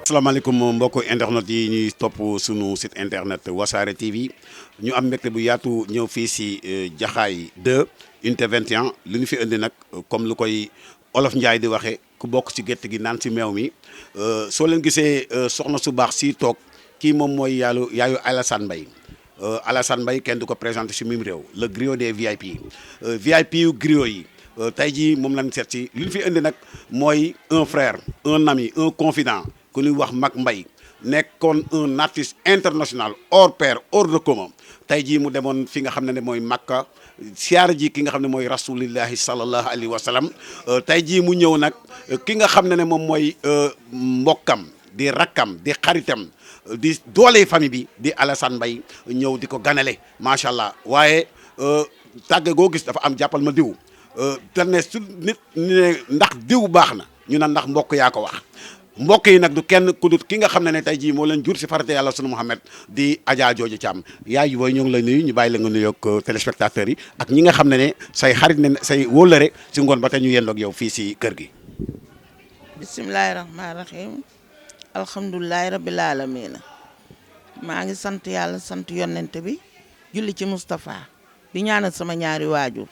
asalaamaaleykum mbokku internet yi ñuy topp sunu site internet Wassare TV ñu am mbégte bu yaatu ñëw fii si Jaxaay 2 unité 21 li ñu fi indi nag comme lu koy olof Njaay di waxee ku bokk ci gétt gi naan si meew mi soo leen gisee soxna su baax si toog kii moom mooy yaayu Alassane Mbaye Alassane Mbaye kenn du ko présenté si mim réew le griot des VIP VIP yu griot yi tey jii moom lañ seet si li ñu fi indi nag mooy un frère un ami un confident ku ñuy wax Mac Mbaye nekkoon un artiste international hors pair hors de commun tey jii mu demoon fi nga xam ne mooy Makka siyaara ji ki nga xam ne mooy rasulillahi sallallahu alayhi wa sallam tey jii mu ñëw nag ki nga xam ne moom mooy mbokkam di rakkam di xaritam di doole famille bi di Alassane Mbaye ñëw di ko ganale macha allah waaye tàgge goo gis dafa am jàppal ma diw te ne su nit ne ndax diw baax na ñu ne ndax mbokk yaa ko wax mbokk yi nag du kenn ku dut ki nga xam ne tey jii moo leen jur si farate yàlla sunu Muhammad di Adja Jooja Caam yaay yi booy ñoo ngi lay nuyu ñu bàyyi la nga nuyoog téléspectateurs yi ak ñi nga xam ne say xarit ne say wóllëre si ngoon ba tey ñu yendoog yow fii si kër gi. bisimilahi rahmaani rahim alhamdulilahi rabil alamina maa ngi sant yàlla sant yonent bi julli ci Moustapha di ñaanal sama ñaari waajur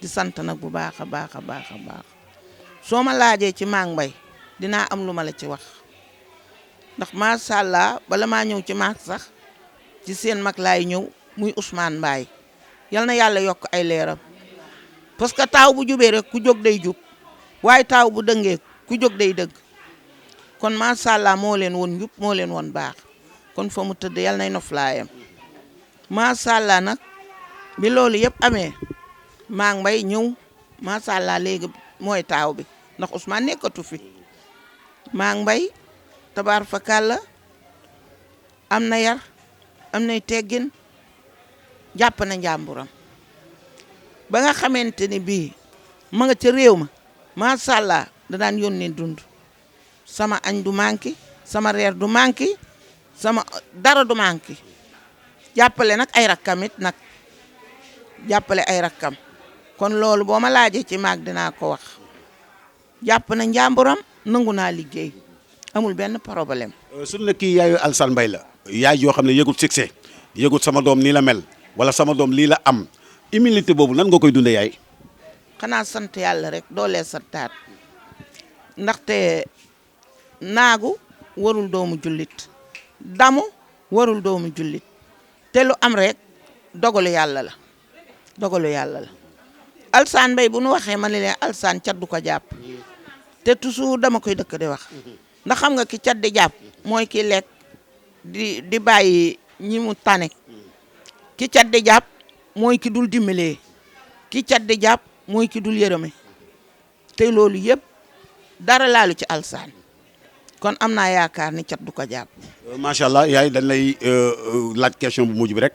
di sant nag bu baax a baax a baax a baax soo ma laajee ci Mac Mbaye dinaa am lu ma la ci wax ndax macha allah bala maa ñëw ci Mac sax ci seen mag laay ñëw muy Ousmane Mbaye yal na yàlla yokk ay leeram parce que taaw bu jubee rek ku jóg day jub waaye taaw bu dëngee ku jóg day dëgg kon macha allah moo leen woon njub moo leen woon baax kon fa mu tëdd yal nay noflaayam macha allah nag bi loolu yëpp amee Mac Mbaye ñëw macha allah léegi mooy taaw bi ndax Ousmane nekkatu fi. Mac Mbaye tabaar fakàlla am na yar am nay teggin jàpp na njàmburam ba nga xamante ni bii ma nga ca réew ma macha allah da daan yónnee dund sama añ du manqué sama reer du manqué sama dara du manqué jàppale nag ay rakkamit nag jàppale ay rakkam kon loolu boo ma laajee ci Mac dinaa ko wax jàpp na njàmburam nangu naa liggéey amul benn problème. suñu ne kii yaayu Alassane Mbaye la yaay yoo xam ne yëgut succès yëgut sama doom nii la mel wala sama doom lii la am humilité boobu nan nga koy dundee yaay. xanaa sant yàlla rek doolee santaat ndaxte naagu warul doomu jullit damu warul doomu jullit te lu am rek dogalu yàlla la dogalu yàlla la Alassane Mbaye bu nu waxee ma ne leen Alassane cat du ko jàpp. te toujours dama koy dëkk di wax ndax xam nga ki cat di jàpp mooy ki lekk di bàyyi ñi mu tane ki cat di jàpp mooy ki dul dimbalee ki cat di jàpp mooy ki dul yërëme te loolu yëpp dara laalu ci Alassane kon am naa yaakaar ni cat du ko jàpp. macha allah yaay dañ lay laaj question bu mujj bi rek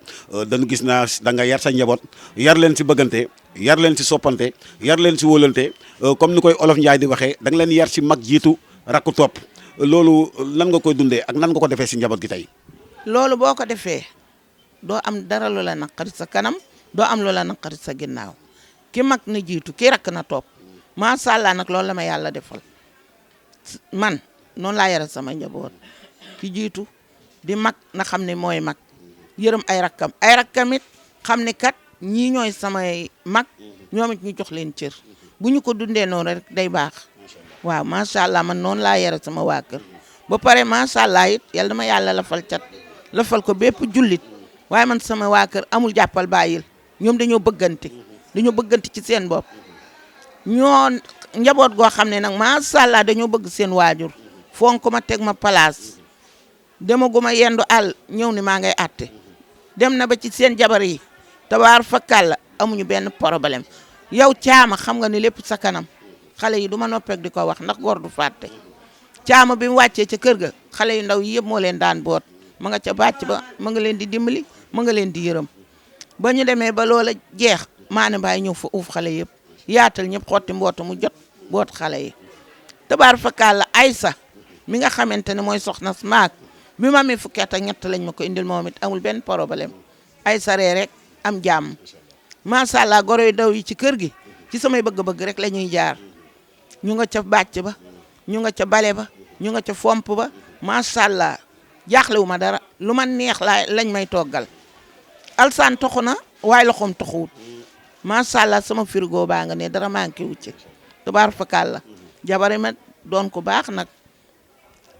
dañu gis naa da nga yar sa njaboot yar leen si bëggante yar leen si soppante yar leen si wóolante comme ni koy olof Njaay di waxee da nga leen yar si mag jiitu rakku topp loolu nan nga koy dundee ak nan nga ko defee si njaboot gi tey. loolu boo ko defee doo am dara lu la naqari sa kanam doo am lu la naqari sa ginnaaw ki mag na jiitu ki rakk na topp macha allah nag loolu la ma yàlla defal man noonu laa yara sama njaboot. ki jiitu di mag na xam ne mooy mag yërëm ay rakkam it xam ne kat ñii ñooy samay mag ñoom it ñu jox leen cër bu ñu ko dundee noonu rek day baax waaw macha allah man noonu laa yara sama waa kër ba pare macha allah it yàlla dama yàlla lafal cat lafal ko bépp jullit waaye man sama waa kër amul jàppal bàyyil ñoom dañoo bëggante ci seen bopp ñoo njaboot goo xam ne nag macha allah dañoo bëgg seen waajur fonk ma teg ma place demaguma yendu àll ñëw ni maa ngay àtte dem na ba ci seen jabar yi tabaar fakkal la amuñu benn problème yow caama xam nga ni lépp sa kanam xale yi du ma noppeek di ko wax ndax góor du fàtte caama bi mu wàccee ca kër ga xale yu ndaw yi yëpp moo leen daan boot ma nga ca bàcc ba ma nga leen di dimbali ma nga leen di yërëm ba ñu demee ba loola jeex maane mbaay ñëw fa uuf xale yëpp yaatal ñëpp xotti mbootu mu jot boot xale yi tabaar fakkal la Aysa mi nga xamante ne mooy soxna Mac bi ma amee fukki at ak ñett lañ ma ko indil moom it amul benn problème ay saree rek am jàmm macha allah goro yu daw yi ci kër gi ci samay bëgg-bëgg rek la ñuy jaar ñu nga ca bàcc ba ñu nga ca bale ba ñu nga ca fomp ba macha allah jaaxlewu ma dara lu ma neex lañ may toggal alsaan toxu na waaye loxoom toxuwut macha allah sama frigo baa nga ne dara manqué wu ci tubaar fakal la jabari ma doon ko baax nag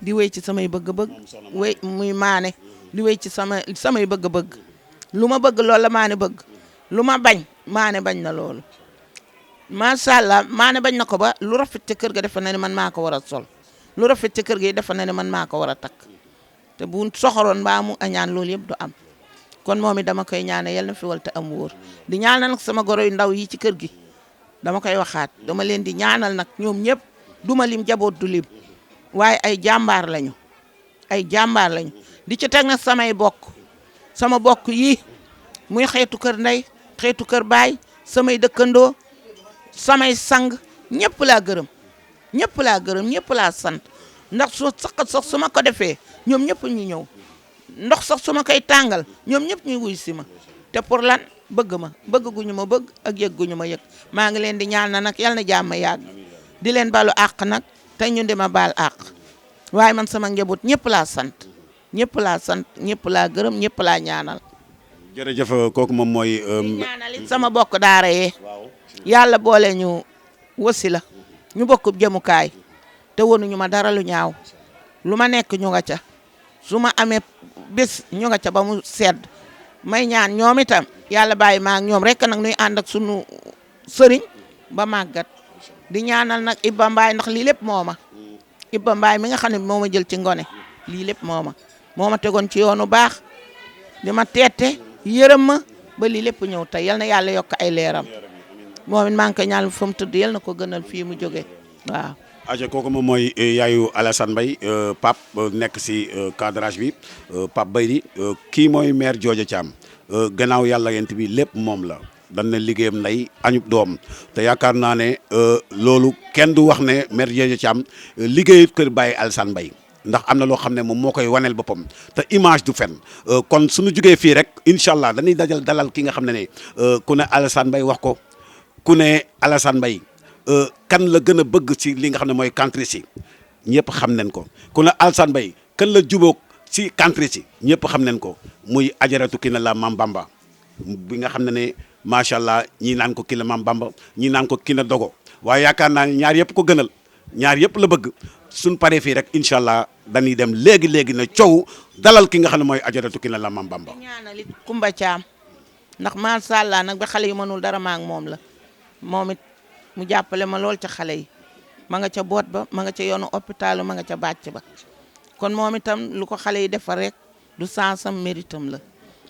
di wéy ci samay bëgg-bëgg wéy muy maane di wéy ci samay bëgg-bëgg lu ma bëgg loolu la maane bëgg lu ma bañ maane bañ na loolu macha allah maane bañ na ko ba lu rafet ci kër ga defe na ne man maa ko war a sol lu rafet ci kër gi defe na ne man maa ko war a takk te bu soxoroon mbaa mu añaan loolu yëpp du am kon moom it dama koy ñaane yal na fi wal te am wóor di ñaanal nag sama goro yu ndaw yi ci kër gi dama koy waxaat dama leen di ñaanal nag ñoom ñëpp duma lim jaboot du lim waaye ay jàmbaar lañu di ci teg nag samay bokk sama bokk yi muy xeetu kër ndey xeetu kër baay samay dëkkandoo samay sang ñëpp laa gërëm ñëpp laa sant ndax sax su ma ko defee ñoom ñëpp ñu ñëw ndox sax su ma koy tàngal ñoom ñëpp ñu wuy si ma te pour lan bëgg ma bëgg gu ñu ma bëgg ak yëg gu ñu ma yëg maa ngi leen di ñaan na nag yal na jàmm yàgg di leen balu àq nag te ñu di ma baal àq waaye man sama njaboot ñëpp laa sant ñëpp laa gërëm ñëpp laa ñaanal. jërëjëf kooku moom mooy. ñaanal it sama bokk daara yee yàlla boole ñu wasi la ñu bokk jëmukaay te wonuñu ma dara lu ñaaw lu ma nekk ñu nga ca su ma amee bés ñu nga ca ba mu sedd may ñaan ñoom itam yàlla bàyyi ma ak ñoom rek nag nuy ànd ak sunu sëriñ ba màggat di ñaanal nag Ibba Mbaay ndax lii lépp mooma Ibba Mbaay mi nga xam ne moo ma jël ci ngone lii lépp moo ma tegoon ci yoonu baax di ma teete yërëm ma ba lii lépp ñëw tey yal na yàlla yokk ay leeram moom it maa ngi koy ñaan fa mu tëdd yal na ko gënal fii mu jóge waaw. aja kooku moom mooy yaayu Alassane Mbaye Pape nekk si cadrage bi Pape Baydi kii mooy maire Jooja Thiam gannaaw yàlla yent bi lépp moom la dan na liggéeyam nday añub doom te yaakaar naa ne loolu kenn du wax ne maire Jooja Thiam liggéeyu kër Baye Alassane Mbaye ndax am na loo xam ne moom moo koy waneel boppam te image du fen kon suñu jugee fii rek incha allah dañuy dalal ki nga xam ne ku ne Alassane Mbaye wax ko ku ne Alassane Mbaye kan la gën a bëgg ci li nga xam ne mooy country si ñëpp xam nañ ko ku ne Alassane Mbaye kan la jubóog si country si ñëpp xam nañ ko muy ajaratu ki ne la Mam Bamba bi nga xam ne macha allah ñii naan ko ki la Mam Bamba ñii naan ko ki na dogo waaye yaakaar naa ne ñaar yëpp ko gënal ñaar yëpp la bëgg suñ paree fii rek incha allah dañuy dem léegi na coow dalal ki nga xam ne mooy ajaratu ki ne la Mam Bamba. ñaanalit Kumba Thiam ndax macha allah nag ba xale yi mënul dara ma ak moom la moom it mu jàppale ma lool ca xale yi ma nga ca boot ba ma nga ca yoonu hôpital ma nga ca bàcc ba kon moom itam lu ko xale yi defar rek du sansam méritam la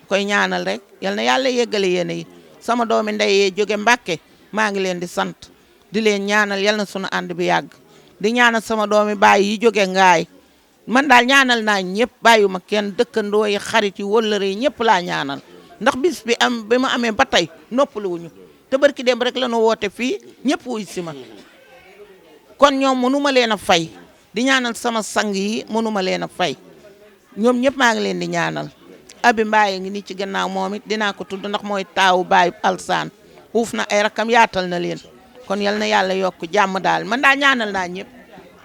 koy ñaanal rek yal na yàlla yeggale yéene yi sama doomi ndey yee jóge Mbàkke maa ngi leen di sant di leen ñaanal yal na sunu ànd bi yàgg di ñaanal sama doomi baay yi jóge Ngaay man daal ñaanal naa ñëpp bàyyuma kenn dëkkandoo yi xarit yi wëllëre yi ñëpp laa ñaanal ndax bis bi ma amee ba tey noppaluwuñu te barki dem rek la ñu woote fii ñëpp wuy si ma kon ñoom mënuma leen a fay di ñaanal sama sang yi mënuma leen a fay ñoom ñëpp maa ngi leen di ñaanal Abi Mbaye ngi nii ci gannaaw moom it dinaa ko tudd ndax mooy taawu baayu Alsaan uuf na ay rakam yaatal na leen kon yal na yàlla yokk jàmm daal man daa ñaanal naa ñëpp.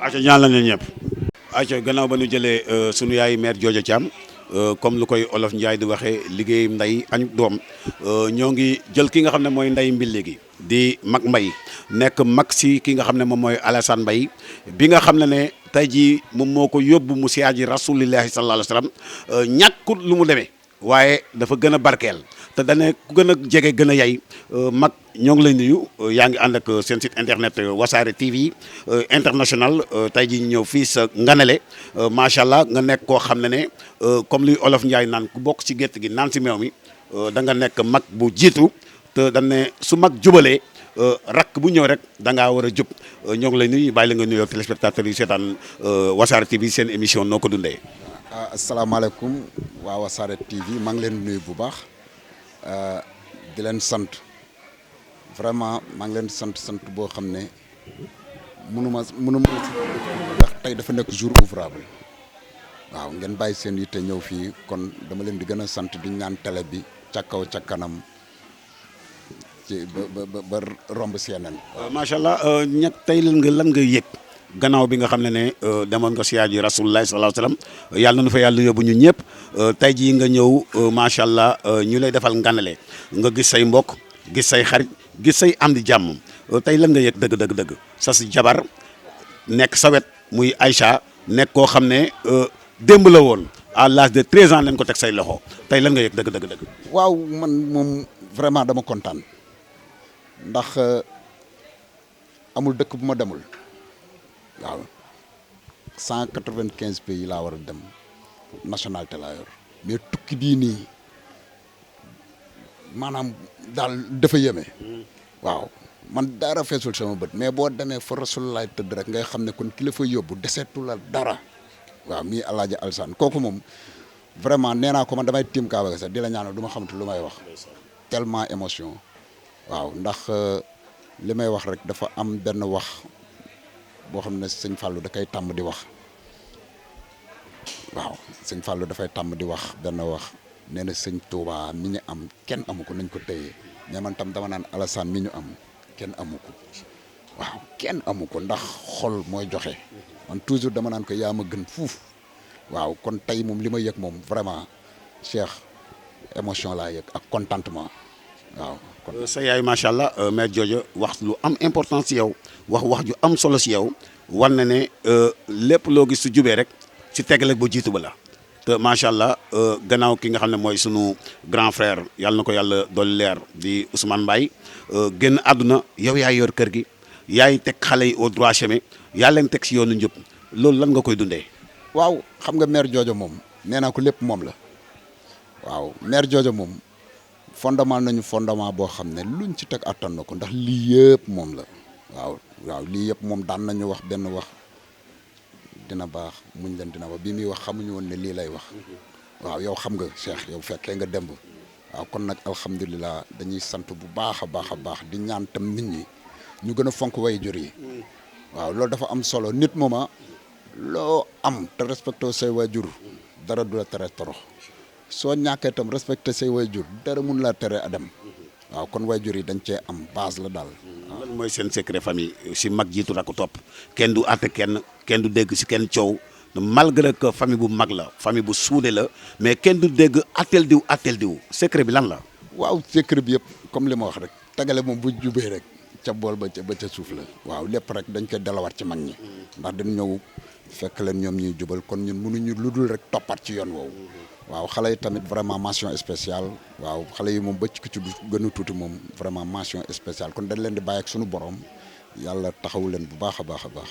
aca ñaanal na ñëpp. aca gannaaw ba ñu jëlee sunu yaay maire Jooja Thiam comme lu koy olof Njaay di waxee liggéey nday añu doom ñoo ngi jël ki nga xam ne mooy nday mbille gi di mag mbay nekk mag si ki nga xam ne moom mooy Alassane Mbaye bi nga xam ne tey jii moom moo ko yóbbu mu siyaaji rasulillahi sallallahu alayhi wa sallam ñàkkut lu mu demee waaye dafa gën a barkeel te dane ku gën a jege gën a yay mag ñoo ngi lay nuyu yaa ngi ànd ak seen site internet Wassare TV international tey jii ñu ñëw fii sa Nganale macha allah nga nekk koo xam ne comme luy olof Njaay naan ku bokk ci gétt gi naan si meew mi da nga nekk mag bu jiitu te dañ ne su mag jubalee rakk bu ñëw rek da ngaa war a jub ñoo ngi lay nuyu bàyyi la nga nuyoo téléspectateurs yi seetaan Wassare TV seen émission noo ko dundee. asalaamaaleykum waa Wassare TV maa ngi leen nuyu bu baax di leen sant vraiment maa ngi leen sant boo xam ne mënuma ndax tey dafa nekk jour ouvrable waaw ngeen bàyyi seen yitte ñëw fii kon dama leen di gën a sant di ñaan télé bi ca kaw ca kanam ci ba romb CNN. macha allah ñett tey lan nga yëg gannaaw bi nga xam ne demoon nga siyaar ji rasulullah sallallahu alayhi wasallam yàlla na nu fa yàlla yóbbu ñun ñëpp tey jii nga ñëw macha allah ñu lay defal nganale nga gis say mbokk gis say xarit gis say am di jàmm tey lan nga yëg dëgg sa si jabar nekk sa wet muy Aïcha nekk koo xam ne démb la woon à l'âge de 13 ans lañ ko teg say loxo tey lan nga yëg dëgg. waaw man moom vraiment dama kontaan ndax amul dëkk bu ma demul waaw 195 pays laa war a dem nationalité laa yor mais tukki bii nii maanaam daal dafa yéeme waaw man dara feesul sama bët mais boo demee fa Rasulullah tëdd rek ngay xam ne kon ki la fa yóbbu deseetu la dara waaw mii Alaaji Alsaan kooku moom vraiment nee naa ko man damay tiim Kaaba ga sax di la ñaanal du ma xamante lu may wax tellement émotion waaw ndax li may wax rek dafa am benn wax boo xam ne sëñ Fallou da koy tàmm di wax waaw sëñ Fallou dafay tàmm di wax benn wax nee na sëñ Touba mi ñu am kenn amu ko nañ ko téye mais man tam dama naan Alassane mi ñu am kenn amu ko waaw kenn amu ko ndax xol mooy joxe man toujours dama naan ko yaa ma gën fuuf waaw kon tey moom li ma yëg moom vraiment Cheikh émotion laa yëg ak contentement waaw. sa yaay macha allah mère Jojo wax lu am importance ci yow wax ju am solo ci yow war na ne lépp loo gis su jubee rek ci tegale ba jiitu ba la te macha allah gannaaw ki nga xam ne mooy sunu grand frère yàlla na ko yàlla dolli leer di Ousmane Mbaye génn àdduna yow yaay yor kër gi yaay teg xale yi au droit chemin yaa leen teg ci yoonu njub loolu lan nga koy dundee. waaw xam nga mère Jojo moom nee naa ko lépp moom la waaw mère Jojo moom fondement nañu fondement boo xam ne luñ ci teg attan na ko ndax lii yëpp moom la waaw lii yëpp moom daan nañu wax benn wax dina baax muñ leen dina wax bi muy wax xamuñu woon ne lii lay wax waaw yow xam nga Cheikh yow fekkee nga demb waaw kon nag alhamdulilah dañuy sant bu baax a baax di ñaan tam nit ñi ñu gën a fonk way jur yi waaw loolu dafa am solo nit mooma loo am te respecté say waajur dara du la tere torox soo ñàkkee itam respecté say waajur dara mun laa tere a dem waaw kon waajur yi dañ cee am base la daal. lan mooy seen secret famille si mag jiitu rakk topp kenn du àtte kenn du dégg si kenn coow malgré que famille bu mag la famille bu suude la mais kenn du dégg attel diw secret bi lan la. waaw secret bi yëpp comme li ma wax rek tagale moom bu jubee rek ca bool ba ca suuf la waaw lépp rek dañ koy delawaat ci mag ñi ndax dañ ñëw fekk leen ñoom ñuy jubal kon ñun mënuñu lu dul rek toppat ci yoon woowu waaw xale yi tamit vraiment mention spéciale waaw xale yi moom bëcc ko ci gën a tuuti moom vraiment mention spéciale kon dañ leen di bàyyi ak suñu borom yàlla taxawu leen bu baax a baax a baax.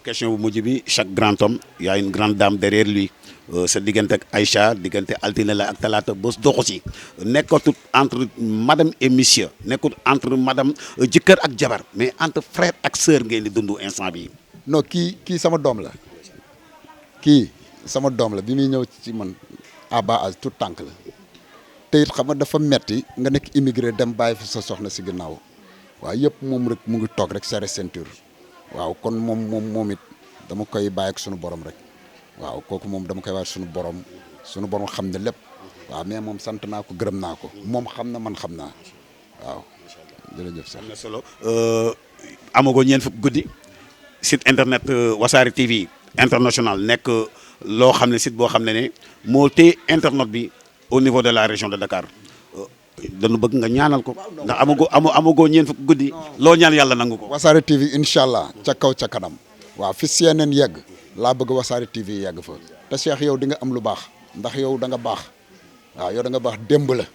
question bu mujj bi chaque grand homme y a une grande dame derrière lui sa diggante ak Aïcha diggante altine la ak talaata bés doxu si nekkatut entre madame et monsieur nekkut entre madame jëkkër ak jabar mais entre frère ak sœur ngeen di dund instant bi non kii sama doom la kii sama doom la bi muy ñëw ci man à bas âge tout tànk la te it xam nga dafa metti nga nekk immigré dem bàyyi fi sa soxna si ginnaaw waaw yëpp moom rek mu ngi toog rek serré ceinture waaw kon moom it dama koy bàyyi ak sunu borom rek waaw kooku moom dama koy bàyyi sunu borom xam ne lépp waaw mais moom sant naa ko gërëm naa ko moom xam na man xam naa waaw jërëjëf sax. am na solo amagoo ñeent fukk guddi site internet Wassare TV international nekk loo xam ne site boo xam ne moo téye internet bi au niveau de la région de Dakar dañu bëgg nga ñaanal ko ndax amagoo ñeent fukk guddi loo ñaan yàlla nangu ko. Wassare TV incha allah ca kaw ca kanam waaw fi CNN yegg laa bëgg Wassare TV yegg fa te Cheikh yow di nga am lu baax ndax yow da nga baax waaw yow da nga baax démb la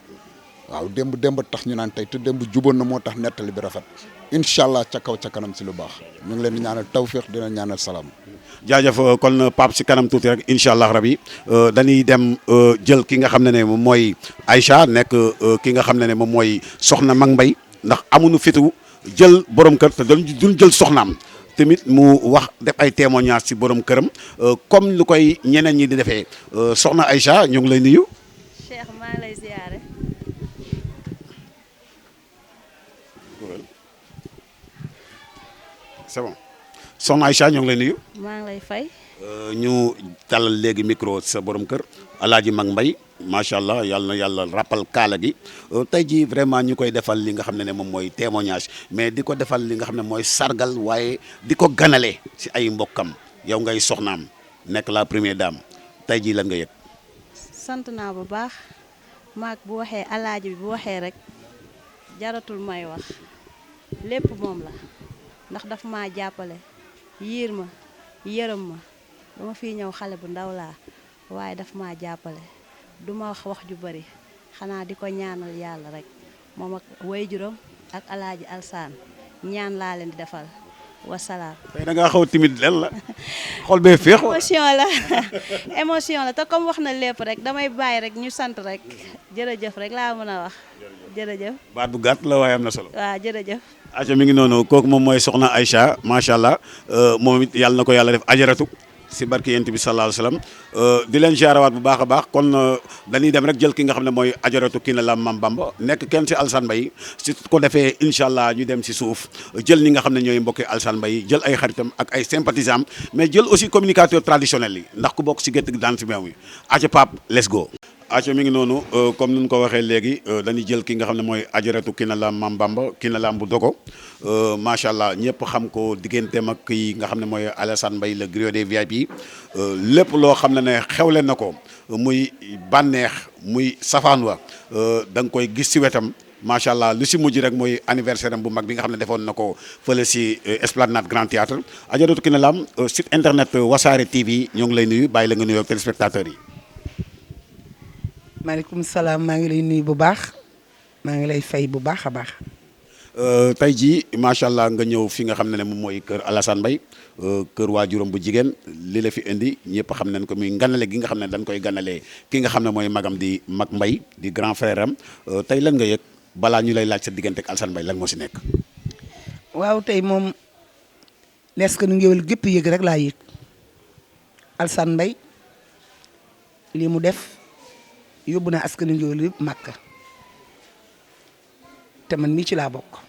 waaw démb tax ñu naan tey te démb juboon na moo tax nettali bi rafet incha allah ca kaw ca kanam si lu baax ñu ngi leen di ñaanal tawféex dina ñaanal salaam. jaajëf kon Pape si kanam tuuti rek incha allah rabi dañuy dem jël ki nga xam ne moom mooy Aïcha nekk ki nga xam ne moom mooy soxna Mag Mbay ndax amuñu fitu jël borom kër te duñ jël soxnaam tamit mu wax def ay témoignages ci borom këram comme lu koy ñeneen ñi di defee soxna Aïcha ñu ngi lay nuyu. Cheikh maa ngi lay ziare. c'est bon soxna Aïcha ñu ngi lay nuyu. maa ngi lay fay. ñu tàllal léegi micro sa borom kër Alaaji Mag Mbay macha allah yàlla na yàlla rappal kaala gi tey jii vraiment ñu koy defal li nga xam ne moom mooy témoignage mais di ko defal li nga xam ne mooy sargal waaye di ko ganale si ay mbokkam yow ngay soxnaam nekk la première dame tey jii lan nga yëg. sant naa bu baax maag bu waxee alaaji bi bu waxee rek jaratul may wax lépp moom la ndax daf maa jàppale yiir ma yërëm ma ba ma fiy ñëw xale bu ndaw laa waaye daf maa jàppale du ma wax ju bari xanaa di ko ñaanal yàlla rek moom ak waajuram ak alaaji alsaan ñaan laa leen di defal wasalaam. tey da ngaa xaw timide lan la xol bee féex. émotion la te comme wax na lépp rek damay bàyyi rek ñu sant rek jërëjëf rek laa mën a wax jërëjëf. baat bu gàtt la waaye am na solo. waaw jërëjëf. Aïcha mi ngi noonu kooku moom mooy soxna Aïcha macha allah moom it yàlla na ko yàlla def ajaratu si barki yent bi sallallahu alayhi wasallam di leen jaarawaat bu baax a baax kon dañuy dem rek jël ki nga xam ne mooy ajaratu kii na la Mam Bamba nekk kenn si Alassane Mbaye si ko defee incha allah ñu dem si suuf jël ñi nga xam ne ñooy mbokki Alassane Mbaye jël ay xaritam ak ay sympathisants mais jël aussi communicateur traditionnel yi ndax ku bokk si gétt gi daan si meew mi Aïcha Pape let's go. Aïcha mi ngi noonu comme ni ñu ko waxee léegi dañuy jël ki nga xam ne mooy ajaratu kii na la Mam Bamba kii na la bu dogo macha allah ñëpp xam ko digganteem ak kii nga xam ne mooy Alassane Mbaye le griot des VIP lépp loo xam ne xewle na ko muy bànneex muy safaan wa da nga koy gis si wetam macha allah lu si mujj rek mooy anniversaire am bu mag bi nga xam ne defoon na ko fële si Esplanade Grand Théâtre ajaratu kii na la site internet Wassare TV ñoo ngi lay nuyu bàyyi la nga nuyoo ak téléspectateurs yi. maaleykum salaam maa ngi lay nuyu bu baax maa ngi lay fay bu baax a baax. tey jii macha allah nga ñëw fi nga xam ne moom mooy kër Alassane Mbaye kër waajuram bu jigéen li la fi indi ñëpp xam nañ ko muy ganale gi nga xam ne dañ koy ganalee ki nga xam ne mooy magam di mag Mbaye di grand frère am tey lan nga yëg balaa ñu lay laaj sa diggante ak Alassane Mbaye lan moo si nekk. waaw tey moom lees ko nu ngéwél gépp yëg rek laa yëg Alassane Mbaye lii mu def. yóbbu naa askanu ngéwél yëpp Màkka te man mii ci laa bokk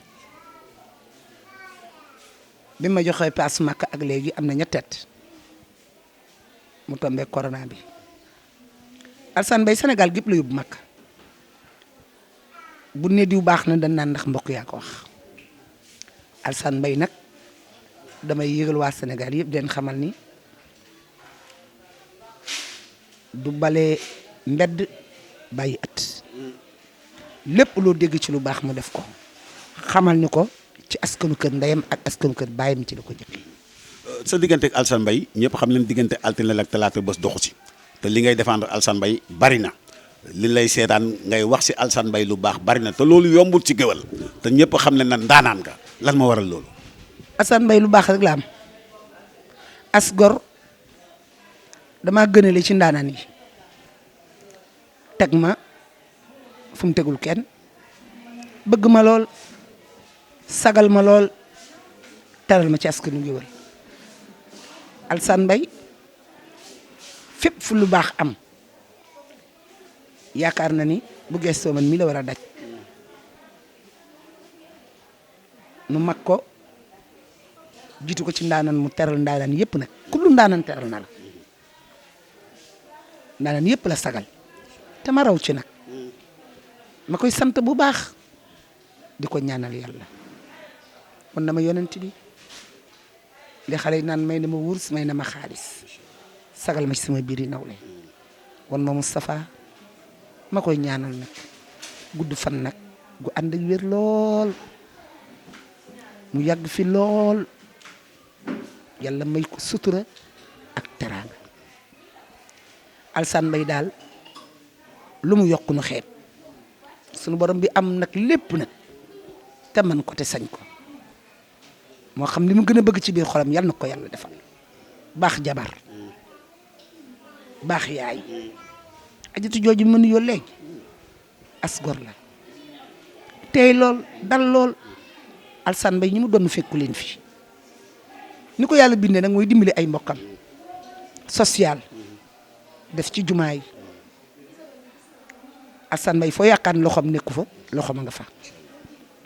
bi ma joxee paas Màkka ak léegi am na ñetteet mu tombé corona bi Alassane Mbaye Sénégal gépp la yóbbu Màkka bu ne diw baax na dañ naan ndax mbokk yaa ko wax Alassane Mbaye nag damay yëgal waa Sénégal yëpp den xamal ni du bale mbedd bàyyi at lépp loo dégg ci lu baax mu def ko xamal ni ko ci askanu kër ndeyam ak askanu kër bàyyam ci la ko jëkkee. sa diggante ak Alassane Mbaye ñëpp xam leen diggante altine ak talaata bés doxu si te li ngay défendre Alassane Mbaye bari na li lay seetaan ngay wax si Alassane Mbaye lu baax bari na te loolu yombul ci géwal te ñëpp xam ne na ndaanaan nga lan moo waral loolu. Alassane Mbaye lu baax rek la am as gor damaa gënale ci ndaanaan yi. teg ma fu mu tegul kenn bëgg ma lool sagal ma lool teral ma ci askanu ngéwél Alassane Mbaye fépp fu lu baax am yaakaar na ni bu gestoo man mi la war a daj nu mag ko jiitu ko ci ndaanan mu teral ndaanaan yëpp nag ku lu ndaanan teral na la ndaanan yëpp la sagal te ma raw ci nag ma koy sant bu baax di ko ñaanal yàlla kon dama yonent bi li xale yi naan may na ma wurs may na ma xaalis sagal ma ci sama biir yi nawle wan ma Moustapha ma koy ñaanal nag gudd fan nag gu ànd ak wér lool mu yàgg fi lool yàlla may ko sutura ak teraanga Alassane Mbaye daal lu mu yokk nu xeeb sunu borom bi am nag lépp nag te man ko te sañ ko moo xam li mu gën a bëgg ci biir xolam yal na ko yàlla defal baax jabar baax yaay ajatu jooju mën yoo léegi as gor la tey lool dal lool Alassane Mbaye ñi mu doon fekku leen fi ni ko yàlla bindee nag mooy dimbali ay mbokkam social def ci jumaa yi Alassane Mbaye foo yaakaar ne loxoom nekku fa loxoom nga fa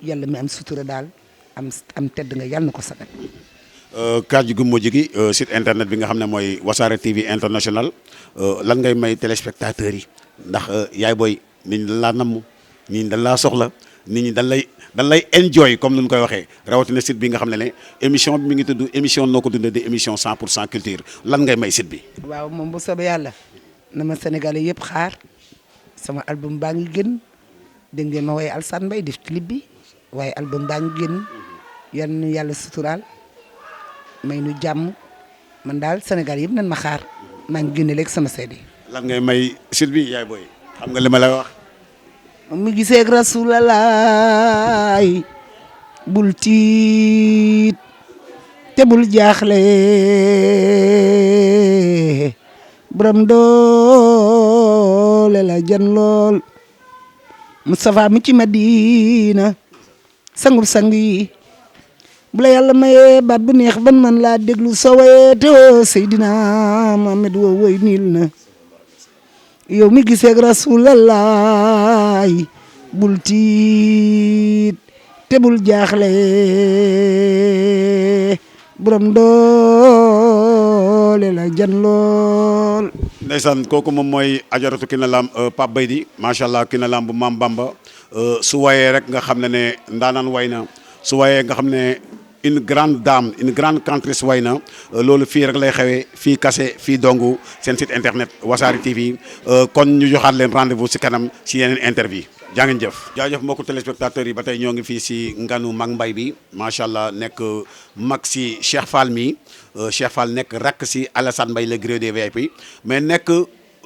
yàlla mi am sutura daal am tedd nga yàlla na ko sagal. kàddu gu mujj gi site internet bi nga xam ne mooy Wassare TV international lan ngay may téléspectateurs yi ndax yaay booy nit ñi dañ laa namm nit ñi dañ laa soxla nit ñi dañ lay enjoy comme ni ñu koy waxee rawatina site bi nga xam ne émission bi mi ngi tudd émission noo ko dundee di émission 100% culture lan ngay may site bi. waaw moom bu soobee yàlla na ma Sénégalais yëpp xaar sama album baa ngi gën dégg ngeen ma waaye Alassane Mbaye def clip bi waaye album baa ngi gën yal na yàlla suturaal may nu jàmm man daal Sénégal yëpp nañ ma xaar maa ngi génne léegi sama CD. lan ngay may site bi yaay booy xam nga li ma lay wax. mi giseeg Rasulalaay bul tiit te bul jaaxle borom doole la jan lool Moustapha mi ci Madina sangub sang yi bu la yàlla mayee baat bu neex ban man laa déglu soo wayee te woo Seydina Mohamed woo woy niil na yow mi giseeg Rasulalaay bul tiit te bul jaaxle borom doole la jan lool. ndeysaan kooku moom mooy ajaratu Kiné Lam Pape Baydi macha allah Kiné Lam bu Maam Bamba su wayee rek nga xam ne ndaanaan way na su wayee nga xam ne une grande dame une grande cantrice way na loolu fii rek lay xewee fii kase fii dongu seen site internet Wassare TV kon ñu joxaat leen rendez-vous si kanam si yeneen interview jaa ngeen jëf. jaajëf mbokku téléspectateurs yi ba tey ñoo ngi fii si nganu Mag Mbaye bi macha allah nekk mag si Cheikh Fall mi Cheikh Fall nekk rakk si Alassane Mbaye le griot des VIP mais nekk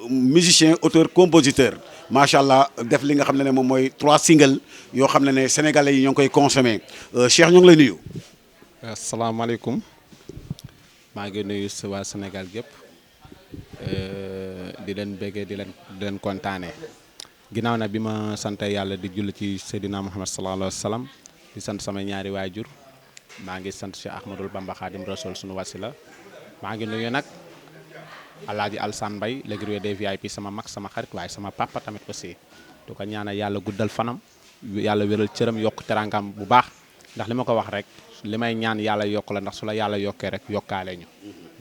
musicien auteur compositeur macha allah def li nga xam ne moom mooy 3 singles yoo xam ne sénégalais yi ñoo ngi koy consommé Cheikh ñu ngi lay nuyu. asalaamaaleykum maa ngi nuyu waa Sénégal gépp di leen béggee di leen kontaanee ginnaaw na bi ma sant yàlla di julli ci Seydina Muhammad sallallahu alayhi wa sallam di sant sama ñaari waajur maa ngi sant Cheikh Ahmadul Bamba Khadim Rasoul sunu wasila maa ngi nuyu nag Alaaji Alassane Mbaye le griot des VIP sama mag sama xarit waaye sama papa tamit aussi du ko ñaanal yàlla guddal fanam yàlla wéral cëram yokk terangam bu baax ndax li ma ko wax rek li may ñaan yàlla yokk la ndax su la yàlla yokkee rek yokkaale ñu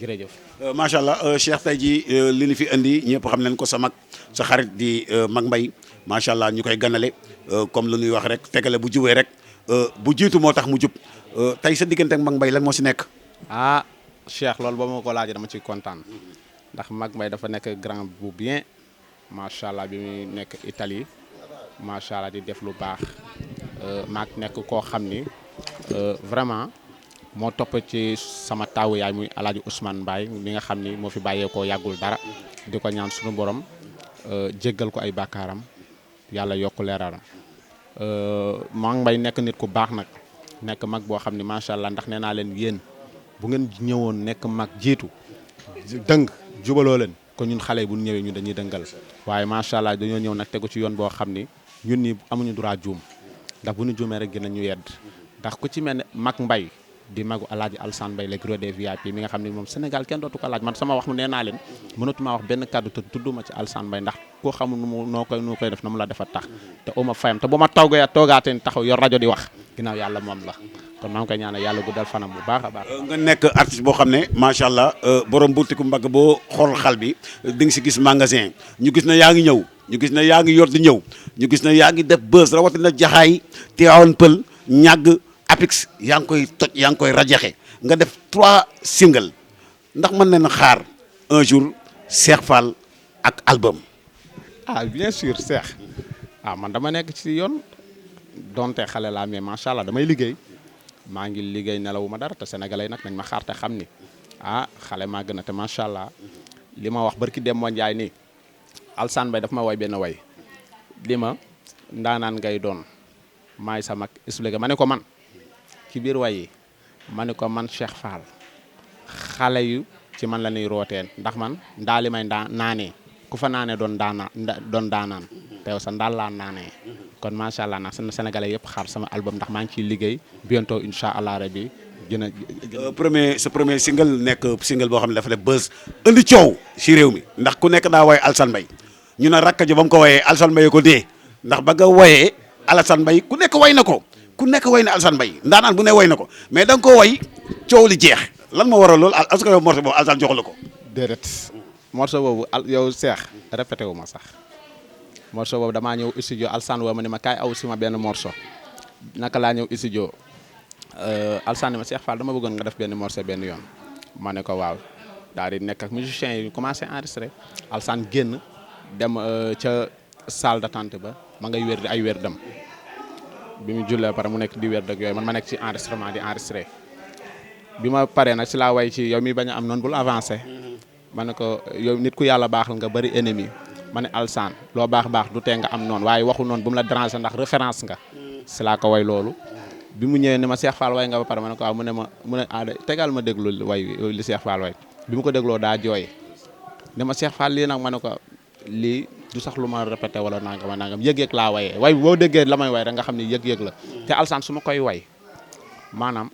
jërëjëf. macha allah Cheikh tey jii li ñu fi indi ñëpp xam nañ ko sa mag sa xarit di Mag Mbaye macha allah ñu koy ganale comme lu ñuy wax rek tegale bu jubee rek bu jiitu moo tax mu jub tey sa diggante ak Mag Mbaye lan moo si nekk. ah Cheikh loolu ba ma ko laajee dama ciy kontaan ndax Mag Mbaye dafa nekk grand bu bien macha allah bi muy nekk Italie macha allah di def lu baax maag nekk koo xam ni. vraiment moo topp ci sama taawu yaay muy Alaaji Ousmane Mbaye mi nga xam ni moo fi bàyyeekoo yàggul dara di ko ñaan suñu borom jéggal ko ay bàkkaaram yàlla yokk leeraram Mag Mbaye nekk nit ku baax nag nekk mag boo xam ni macha allah ndax nee naa leen yéen bu ngeen ñëwoon nekk mag jiitu dëng jubaloo leen ko ñun xale yi bu ñëwee ñu dañuy dëngal waaye macha allah dañoo ñëw nag tegu ci yoon boo xam ni ñun ñi amuñu droit juum ndax bu ñu juumee rek gën a ñu yedd ndax ku ci mel ne Mag Mbaye di magu Alaaji Alassane Mbaye le griot des VIP mi nga xam ne moom Sénégal kenn dootu ko laaj man sama wax mu nee naa leen mënatuma wax benn kàddu te tudduma ci Alassane Mbaye ndax koo xamul noo koy def na mu la defa tax te uma fayam te bu ma toogaatee taxaw yor rajo di wax ginnaaw yàlla moom la kon maa ngi koy ñaanal yàlla guddal fanam bu baax a baax. nga nekk artiste boo xam ne macha allah borom butiku mbagg boo xool xal bi di nga si gis magasin ñu gis na yaa ngi ñëw ñu gis na yaa ngi yor di ñëw ñu gis na yaa ngi def buzz rawatina jaxaay Tivaouane Peulh ñàgg Apix yaa ngi koy toj yaa ngi koy rajaxe nga def 3 singles ndax mën nañu xaar un jour Cheikh Fall ak album. ah bien sûr Cheikh man dama nekk ci yoon donte xale laa mais macha allah damay liggéey maa ngi liggéey nelawuma dara te sénégalais nag nañ ma xaar te xam ni xale maa gën a te macha allah li ma wax barki Demba Ndiaye nii Alassane Mbaye daf ma way benn way li ma ndaanaan ngay doon maay sa mag expliqué ma ne ko man. ci biir way yi ma ne ko man Cheikh Fall xale yu ci man la ñuy rooteen ndax man ndaa li may naanee ku fa naanee doon daanaan te yow sa ndaal laa naanee kon macha allah nag seen sénégalais yëpp xaar sama album ndax maa ngi ciy liggéey bientôt incha allah rabi sa premier single nekk single boo xam ne dafa def buzz indi coow si réew mi ndax ku nekk daa woy Alassane Mbaye ñu ne rakk ji ba mu ko woyee Alassane Mbaye ko dee ndax ba nga woyee Alassane Mbaye ku nekk way na ko. ku nekk way na Alassane Mbaye ndaanaan bu ne way na ko mais da nga koo way coow li jeex lan moo waral loolu est-ce que yow morceau boobu Alassane jox la ko. déedéet morceau boobu yow Cheikh répété wu ma sax morceau boobu damaa ñëw studio Alsane woo ma ne ma kaay aw si ma benn morceau naka laa ñëw studio Alsane ne ma Cheikh Fall dama bëggoon nga def benn morceau benn yoon ma ne ko waaw daal di nekk ak musiciens yi commencé enregistré Alsane génn dem ca salle d'attente ba ma ngay wér di ay wér dem bi mu jullee pare mu nekk di wér dëgg yooyu man ma nekk ci enregistrement di enregistré bi ma paree nag si laa way ci yow mi bañ a am noonu bul avancé ma ne ko yow nit ku yàlla baaxal nga bëri ennemi ma ne Alsane loo baax du tee nga am noonu waaye waxu noonu bu mu la déranger ndax référence nga si laa ko way loolu bi mu ñëwee ne ma Cheikh Fall way nga ba pare ma ne ko waaw mu ne tegal ma déglu way li Cheikh Fall way bi mu ko dégloo daa jooy ne ma Cheikh Fall lii nag ma ne ko lii du sax lu ma répété wala nangam yëg-yëg laa wayee way boo déggee la may way rek nga xam ne yëg-yëg la te Alsane su ma koy way maanaam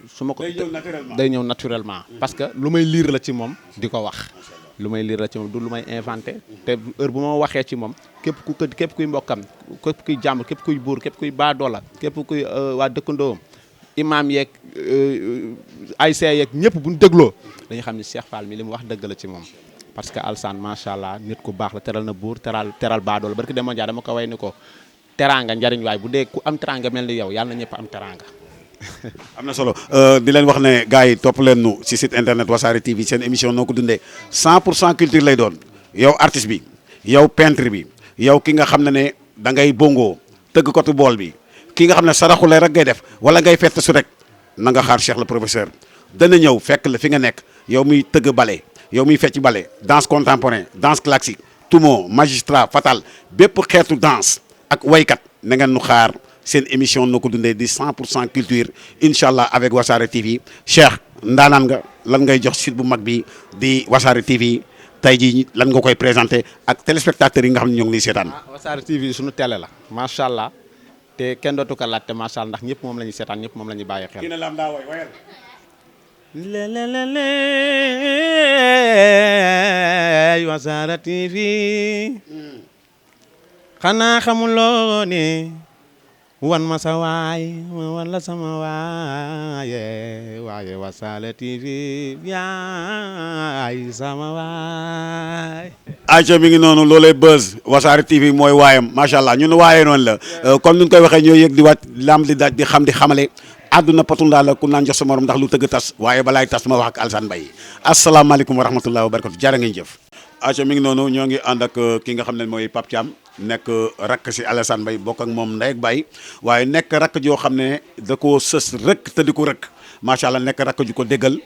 su ma ko day ñëw naturellement parce que lu may liir la ci moom di ko wax lu may liir la ci moom du lu may inventé te heure bu ma waxee ci moom képp kuy mbokkam képp kuy jàmbur képp kuy buur képp kuy baadoola képp kuy waa dëkkandoom imaam yeeg ay see yeeg ñëpp buñ dégloo dañuy xam ne Cheikh Fall mi li mu wax dëgg la ci moom parce que Alsane macha allah nit ku baax la teral na buur teral baadoola barki demoon jaa dama ko way ni ko teraanga njariñ waay bu dee ku am teraanga mel ni yow yàlla na ñëpp am teraanga. am na solo di leen wax ne gars yi topp leen nu si site internet Wassare TV seen émission noo ko dundee 100% culture lay doon yow artiste bi yow peintre bi yow ki nga xam ne da ngay bongo tëgg kotu bool bi ki nga xam ne saraxu lay rek ngay def wala ngay fett su rek na nga xaar Cheikh le professeur dana ñëw fekk la fi nga nekk yow miy tëgg bale yow miy fecc bale danse contemporain danse classique tumo magistrat fatal bépp xeetu danse ak waykat na ngeen nu xaar seen émission noo ko dundee di 100% culture incha allah avec Wassare TV Cheikh ndaanaan nga lan ngay jox site bu mag bi di Wassare TV tey jii lan nga koy présenté ak téléspectateurs yi nga xam ne ñoo ngi lay seetaan. Wassare TV suñu télé la macha allah te kenn dootu ko laajte macha allah ndax ñëpp moom la ñuy seetaan ñëpp moom la ñuy bàyyi xel. kii na lam daa woy wayal. Wassare TV xanaa xamuloo ne wan ma sa waay wala sama waaye Wassare TV yaay sama waay. aca mi ngi noonu loolay buzz Wassare TV mooy waayam macha allah ñun waaye noonu la comme ni ñu koy waxee ñoo yëg di waat lam di daaj di xam di xamale àdduna patundaa la ku naan jox sa morom ndax lu tëgg tas waaye balaay tas ma wax ak Alsane Mbaye asalaamaaleykum wa rahmatullahi wa barakatu jërë ngeen jëf. aca mi ngi noonu ñoo ngi ànd ak ki nga xam ne mooy Pape Thiam nekk rakk si Alsane Mbaye bokk ak moom ndey ak baay waaye nekk rakk joo xam ne da koo sës rëkk te di ko rëkk macha allah nekk rakk ju ko déggal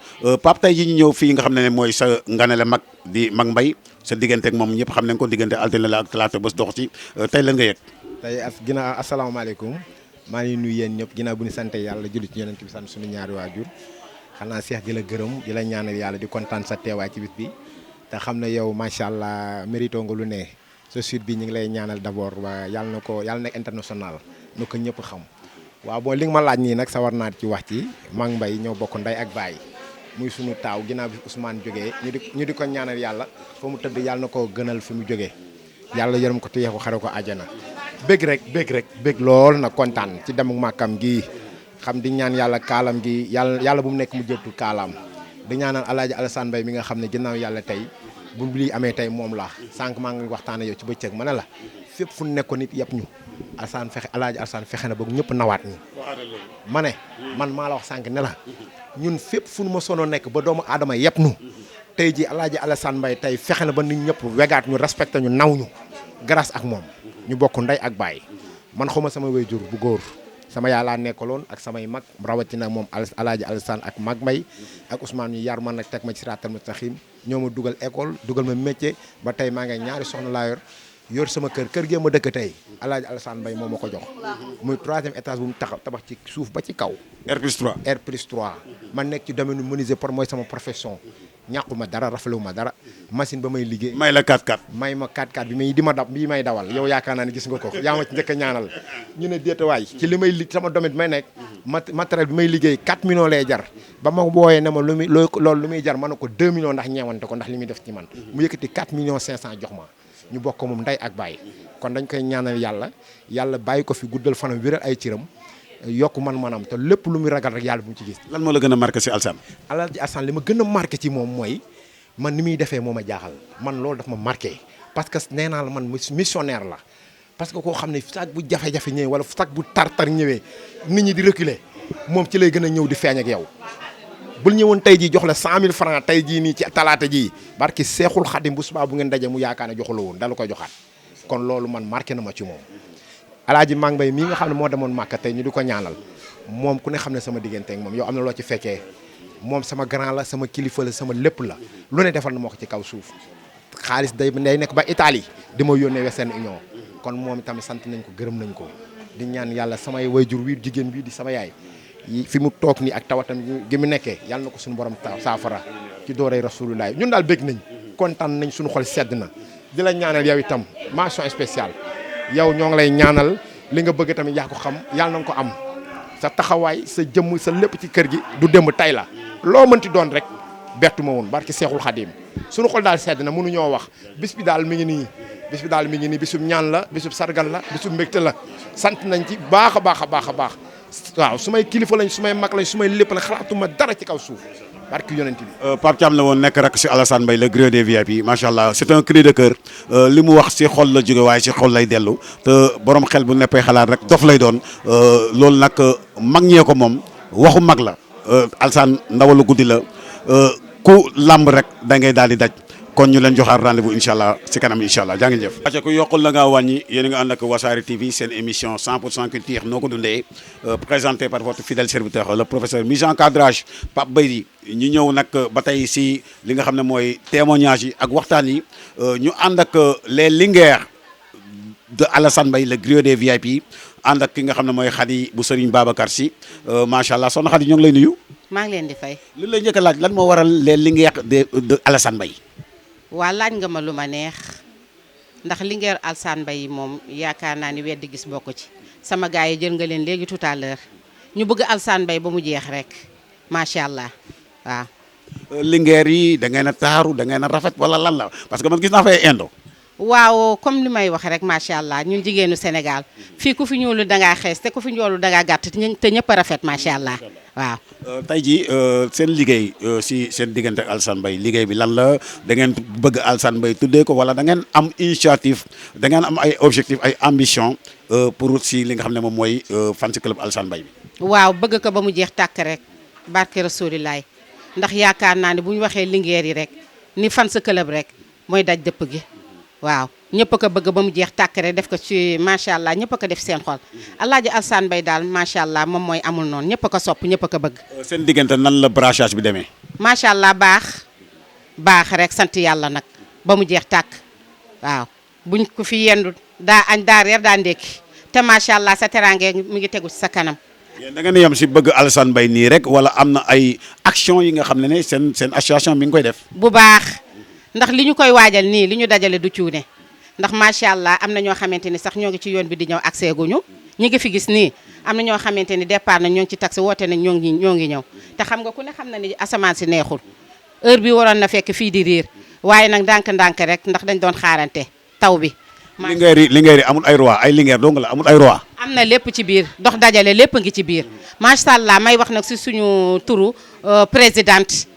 Pape tey ji ñu ñëw fii nga xam ne mooy sa nganale mag di mag Mbaye sa diggante ak moom ñëpp xam nañ ko diggante altine la ak talaata bés dox ci tey lan nga yëg. tey ginnaaw asalaamaaleykum maa ngi nuyu yéen ñëpp ginnaaw bu ñu sant yàlla julli ci yonent bi sant suñu ñaari waajur xanaa Cheikh di la gërëm di la ñaanal yàlla di kontaan sa teewaay ci bis bi te xam ne yow macha allah mérito nga lu ne sa suite bi ñu ngi lay ñaanal d'abord ba yàlla nekk international na ko ñëpp xam waaw bon li nga ma laaj nii nag sawar naa ci wax ci mag Mbaye ñoo bokk ndey ak baay muy sunu taaw ginnaaw bi Ousmane jógee ñu di ko ñaanal yàlla fa mu tëdd yàlla na ko gënal fi mu jógee yàlla yërëm ko téye ko xare ko àjjana bëgg lool na kontaan ci dem màkkam gi xam di ñaan yàlla kaalam gi yàlla bu mu nekk mu jëttu kaalaam di ñaanal alaaji Alsane Mbaye mi nga xam ne ginnaaw yàlla tey bu lii amee tey moom la sànq maa ngi waxtaane yow ci bëccëg ma ne la fépp fu nekkoon nit yëpp ñu alaaji Alsane fexe na ba ñëpp nawaat ñi ma ne man maa la wax sànq ne la ñun fépp fu ma sono nekk ba doomu aadama yëpp ñu tey ji alaaji Alsane Mbaye tey fexe na ba nit ñëpp wegaat ñu respecté ñu naw ñu grâce ak moom ñu bokk ndey ak baay man xawma sama waajur bu góor sama yaay laa nekkaloon ak samay mag rawatina moom alaaji Alsane ak mag Mbaye ak Ousmane ñu yar man nag teg ma ci siraatal mustaqim ñoo ma dugal école dugal ma métier ba tey maa ngi ñaari soxna laa yor sama kër gee ma dëkk tey alaaji Alsane Mbaye moo ma ko jox muy 3e étage bu mu tabax ci suuf ba ci kaw R+3 man nekk ci domaine menuisier pour mooy sama profession ñàkkuma dara rafetlu ma dara machine ba may liggéey may la 4x4 may ma 4x4 bi may dawal yow yaakaar naa ne gis nga ko yaa ma ci njëkk a ñaanal ñu ne déetawaay ci li may sama domaine bi may nekk matériel bi may liggéey 4 millions lay jar ba ma booyee ne ma loolu lu muy jar ma ne ko 2 millions ndax ñeewante ko ndax li muy def ci man mu yëkkati 4 millions 500 jox ma ñu bokk moom ndey ak baay kon dañ koy ñaanal yàlla bàyyi ko fi guddal fanam wéral ay ciram yokk man-manam te lépp lu muy ragal rek yàlla bu mu ci gis. lan moo la gën a marqué si Alsane. alaaji Alsane li ma gën a marqué ci moom mooy man ni muy defee moo ma jaaxal man loolu daf ma marqué parce que nee naa la man missionnaire la parce que koo xam ne sax bu jafe-jafe ñëwee wala sax bu tar-tar ñëwee nit ñi di reculer moom ci lay gën a ñëw di feeñ ak yow bul ñëwoon tey jii jox la 100 000 francs tey jii nii ci talaata jii barki Seexul Xadim bu subaa bu ngeen daje mu yaakaar ne joxu la woon dala koy joxaat kon loolu man marqué na ma ci moom Alaaji Mang Mbaye mii nga xam ne moo demoon Màkka tey ñu di ko ñaanal moom ku ne xam ne sama diggante ak moom yow am na loo ci fekkee moom sama grand la sama kilifa la sama lépp la lu ne defal na moo ko ci kaw suuf xaalis day nekk ba Italie di ma yónnee Western Union kon moom itam sant nañ ko gërëm nañ ko di ñaan yàlla samay wayjur wi jigéen bii di sama yaay fi mu toog nii ak tawatam gi mu nekkee yàlla na ko suñu borom saafara ci doorey Rasulullah ñun daal bëgg nañ kontaan nañ suñu xol sedd na di la ñaanal yow itam mention spéciale yow ñoo ngi lay ñaanal li nga bëgg tamit yaa ko xam yàlla na nga ko am sa taxawaay sa jëmm sa lépp ci kër gi du démb tay la loo mënti doon rek bettu ma woon barki Seexul Xadim suñu xol daal sedd na mënuñoo wax bis bi daal mi ngi nii bisub ñaan la bisub sargal la bisub mbégte la sant nañ ci baax a baax a baax a baax waaw su may kilifa lañ su may mag lañ su may lépp la xalaatuma dara ci kaw suuf barki yonent bi Pape Thiam la woon nekk rek si Alassane Mbaye le griot des VIP macha allah c'est un cri de cœur li mu wax si xol la jóge waaye si xol lay dellu te borom xel bu neppee xalaat rek dof lay doon loolu nag mag ñee ko moom waxu mag la Alassane ndawalu guddi la ku lamb rek da ngay daal di daj kon ñu leen joxaat rendez-vous incha allah si kanam incha allah jaa ngeen jëf. acca ku yokkul la ngaa wàññi yéen a nga ànd ak Wassare TV seen émission 100% culture noo ko dundee présenté par votre fidèle serviteur le professeur mise en cadrage Pape Baydi ñu ñëw nag ba tey si li nga xam ne mooy témoignage yi ak waxtaan yi ñu ànd ak les linguères de Alassane Mbaye le griot des VIP ànd ak ki nga xam ne mooy Khady bu Serigne Babacar Sy macha allah soxna Khady ñoo ngi lay nuyu. maa ngi leen di fay. li lay njëkk a laaj lan moo waral les linguères de Alassane Mbaye. waa laaj nga ma lu ma neex ndax lingeer Alassane Mbaye moom yaakaar naa ni weddi gis bokk ci sama gars yi jël nga leen léegi tout à l'heure ñu bëgg Alassane Mbaye ba mu jeex rek macha allah waaw. lingeer yi da ngeen a taaru da ngeen a rafet wala lan la parce que man gis naa fay indo. waaw comme li may wax rek macha allah ñun jigéenu Sénégal fii ku fi ñuulu da ngaa xees te ku fi ñoolu da ngaa gàtt te ñëpp a rafet macha allah waaw. tey jii seen liggéey si seen diggante ak Alassane Mbaye liggéey bi lan la da ngeen bëgg Alassane Mbaye tuddee ko wala da ngeen am initiative da ngeen am ay objectif ay ambition pour si li nga xam ne moom mooy fan si club Alassane Mbaye bi. waaw bëgg ko ba mu jeex tàkk rek barke Rasulilaay ndax yaakaar naa ne bu ñu waxee lingeer yi rek ni fan sa club rek mooy daj dëpp gi. waaw ñëpp a ko bëgg ba mu jeex tàkk rek def ko ci macha allah ñëpp a ko def seen xol Alaaji Alassane Mbaye daal macha allah moom mooy amul noonu ñëpp a ko sopp ñëpp a ko bëgg. seen diggante nan la brassage bi demee. macha allah baax rek sant yàlla nag ba mu jeex tàkk waaw buñ ko fi yendu daa añ daa reer daa ndékki te macha allah sa teraange mi ngi tegu ci sa kanam. da ngeen yem si bëgg Alassane Mbaye nii rek wala am na ay action yi nga xam ne seen association mi ngi koy def. bu baax. ndax li ñu koy waajal nii li ñu dajale du cuune ndax macha allah am na ñoo xamante ni sax ñoo ngi ci yoon bi di ñëw accès guñu ñi ngi fi gis nii am na ñoo xamante ni départ na ñoo ngi ci taxi woote nañ ñoo ngi ñëw te xam nga ku ne xam na ni asamaan si neexul heure bi waroon na fekk fii di riir waaye nag ndànk-ndànk rek ndax dañ doon xaarante taw bi. lingeer yi amul ay roi ay lingeer dong la amul ay roi. am na lépp ci biir dox dajale lépp ngi ci biir macha allah may wax nag si suñu turu présidente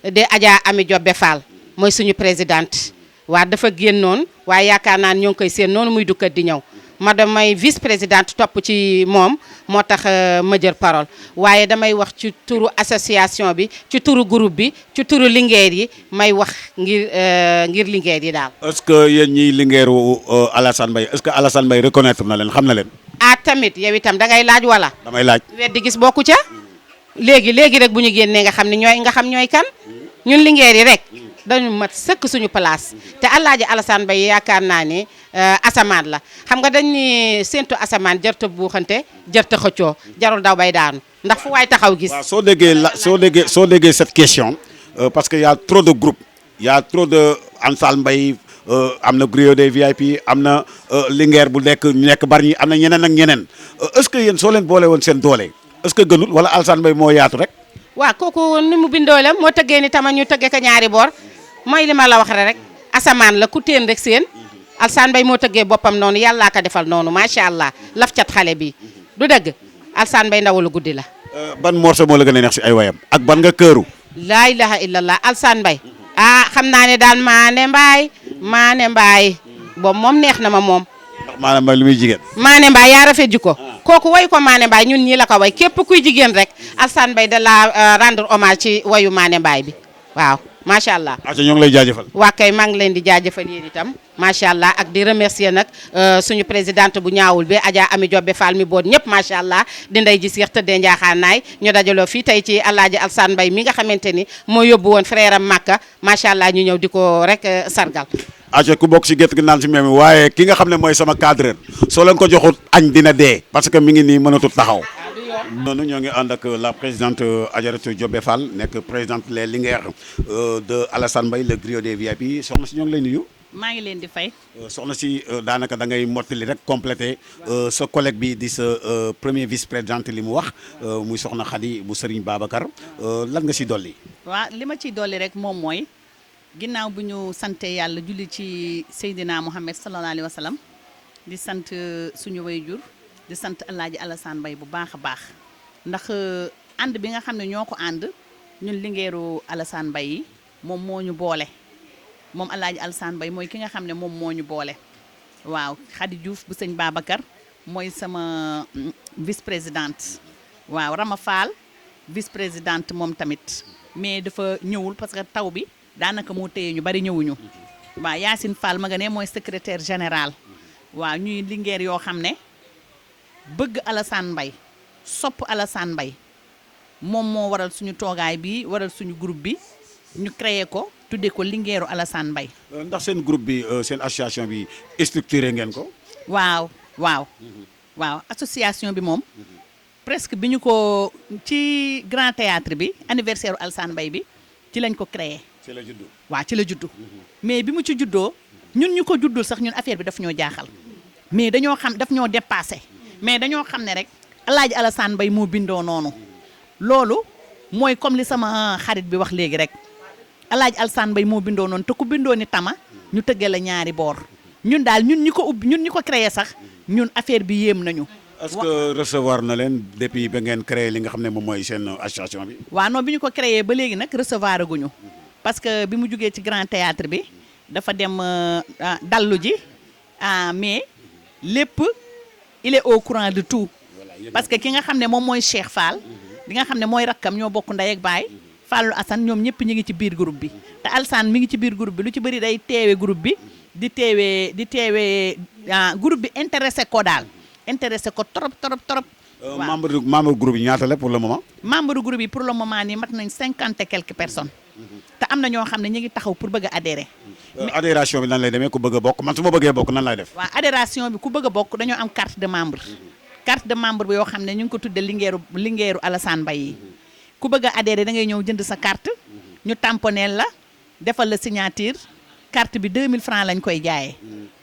de Adja Ami Diobé Fall. mooy suñu présidente waa dafa génnoon waaye yaakaar naa ñoo ngi koy seen noonu muy dukkat di ñëw ma damay vice présidente topp ci moom moo tax ma jël parole waaye damay wax ci turu association bi ci turu groupe bi ci turu lingeer yi may wax ngir lingeer yi daal. est-ce que yéen ñiy lingeeru Alassane Mbaye est-ce que Alassane Mbaye reconnaître na leen xam na leen. ah tamit yow itam dangay laaj wala. damay laaj. weddi gis bokku ca léegi rek bu ñu génnee nga xam ne ñooy kan ñun lingeer yi rek. dañu mat sëkk suñu place te Alaaji Alassane Mbaye yaakaar naa ne asamaan la xam nga dañ ni séntu asamaan jërta buuxante jërta xëccoo jarul daw bay daanu ndax fu waay taxaw gis. waaw soo déggee cette question parce que y a trop de groupes y a trop de Alassane Mbaye am na griot des VIP am na lingeer bu nekk ñu nekk bari ñi am na ñeneen ak ñeneen est-ce que yéen soo leen boole woon seen doole est-ce que gënul wala Alassane Mbaye moo yaatu rek. waaw kooku ni mu bindoole moo tëggee ni tama ñu tëggee ko ñaari boor. mooy li ma la wax rek asamaan la ku teen rek seen Alassane Mbaye moo tëggee boppam noonu yàllaa ko defal noonu macha allah laf cat xale bi du dëgg Alassane Mbaye ndawalu guddi la. ban morceau moo la gën a neex si ay wayam ak ban nga këru. laa ilaha illallah Alassane Mbaye xam naa ne daal maane mbaay boobu moom neex na ma moom. ndax maanaam mooy lu muy jigéen. Mané Mbaye yaa rafet jikko kooku way ko Mané Mbaye ñun ñii la ko way képp kuy jigéen rek Alassane Mbaye da la rendre hommage ci wayu Mané Mbaye bi waaw macha allah. aca ñoo ngi lay jaajëfal. waa kay maa ngi leen di jaajëfal yéen itam macha allah ak di remercier nag suñu présidente bu ñaawul bi Adja Ami Jobbe Fall mi boot ñëpp macha allah di ndey ji Seex tëddee njaaxaanaay ñu dajaloo fii tey ci Alaaji Alassane Mbaye mi nga xamante ni moo yóbbu woon frère am Makka macha allah ñu ñëw di ko rek sargal. aca ku bokk si gétt gi naan si même waaye ki nga xam ne mooy sama cadreur soo leen ko joxut añ dina dee parce que mi ngi nii mënatul taxaw. noonu ñoo ngi ànd ak la présidente Adjaratou Jobbe Fall nekk présidente les Linguères de Alassane Mbaye le griot des VIP soxna si ñoo ngi lay nuyu. maa ngi leen di fay. soxna si daanaka da ngay mottali rek complété sa collègue bi di sa premier vice présidente li mu wax muy soxna Khady bu Serigne Babacar lan nga si dolli. waaw li ma ciy dolli rek moom mooy ginnaaw bu ñu sante yàlla julli ci Seydina Mouhamed sallallahu alayhi wa sallam di sant suñu wayjur di sant Alaaji Alassane Mbaye bu baax a baax ndax ànd bi nga xam ne ñoo ko ànd ñun Linguèru Alassane Mbaye yi moom moo ñu boole moom Alaaji Alassane Mbaye mooy ki nga xam ne moom moo ñu boole waaw Khady Diouf bu sëñ Babacar mooy sama vice présidente waaw Rama Fall vice présidente moom tamit mais dafa ñëwul parce que taw bi daanaka moo téye ñu bari ñëwuñu waaw Yacine Fall ma nga ne mooy secrétaire général waaw ñuy Linguère yoo xam ne bëgg Alassane Mbaye sopp Alassane Mbaye moom moo waral suñu toogaay bi waral suñu groupe bi ñu créé ko tuddee ko Linguèru Alassane Mbaye. ndax seen groupe bi seen association bi structuré ngeen ko. waaw association bi moom presque bi ñu ko ci grand théâtre bi anniversaire Alassane Mbaye bi ci lañ ko créé. ci la juddu waaw ci la juddu mais bi mu ci juddoo ñun ñu ko juddul sax ñun affaire bi daf ñoo jaaxal mais dañoo xam daf ñoo dépassé mais dañoo xam ne rek Alaaji Alassane Mbaye moo bindoo noonu loolu mooy comme li sama xarit bi wax léegi rek Alaaji Alassane Mbaye moo bindoo noonu te ku bindoo ni tama ñu tëggee la ñaari boor ñun daal ñun ñi ko créé sax ñun affaire bi yéem nañu. est-ce que recevoir na leen depuis ba ngeen créé li nga xam ne moom mooy seen association bi. waaw non bi ñu ko créé ba léegi nag recevoir aguñu parce que bi mu jugee ci grand théâtre bi dafa dem dallu ji mais lépp il est au courant de tout parce que ki nga xam ne moom mooy Cheikh Fall bi nga xam ne mooy rakkam ñoo bokk ndey ak baay Fallou Assane ñoom ñëpp ñu ngi ci biir groupe bi te Alassane mi ngi ci biir groupe bi lu ci bëri day teewe groupe bi di teewee groupe bi intéressé ko daal intéressé ko trop. waaw membre groupe yi ñaata la pour le moment. membre groupe yi pour le moment nii mat nañ 50 et quelques personnes te am na ñoo xam ne ñu ngi taxaw pour bëgg a adhérer. adhération bi nan lay demee ku bëgg a bokk man su ma bëggee bokk nan lay def. waaw adhération bi ku bëgg a bokk dañoo am carte de membre. carte de membre bi yoo xam ne ñu ngi ko tuddee Linguèru Alassane Mbaye yi ku bëgg a adhérer da ngay ñëw jënd sa carte ñu tamponeel la defal la signature carte bi 2000 francs lañ koy jaayee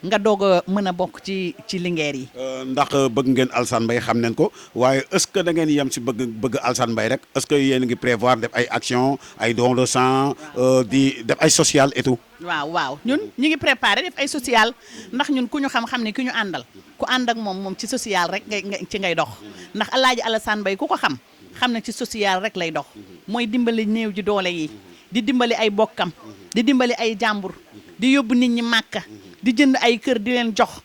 nga doog a mën a bokk ci Linguère yi. ndax bëgg ngeen Alassane Mbaye xam nañ ko waaye est-ce que da ngeen yem si bëgg Alassane Mbaye rek est-ce que yéen a ngi prévoir def ay action ay don de sang di def ay social et tout. waaw ñun ñu ngi préparé def ay social ndax ñun ku ñu xam ne ki ñu àndal ku ànd ak moom ci social rek ci ngay dox ndax Alaaji Alassane Mbaye ku ko xam ne ci social rek lay dox mooy dimbali néew ji doole yi di dimbali ay bokkam di dimbali ay jàmbur di yóbbu nit ñi màkka di jënd ay kër di leen jox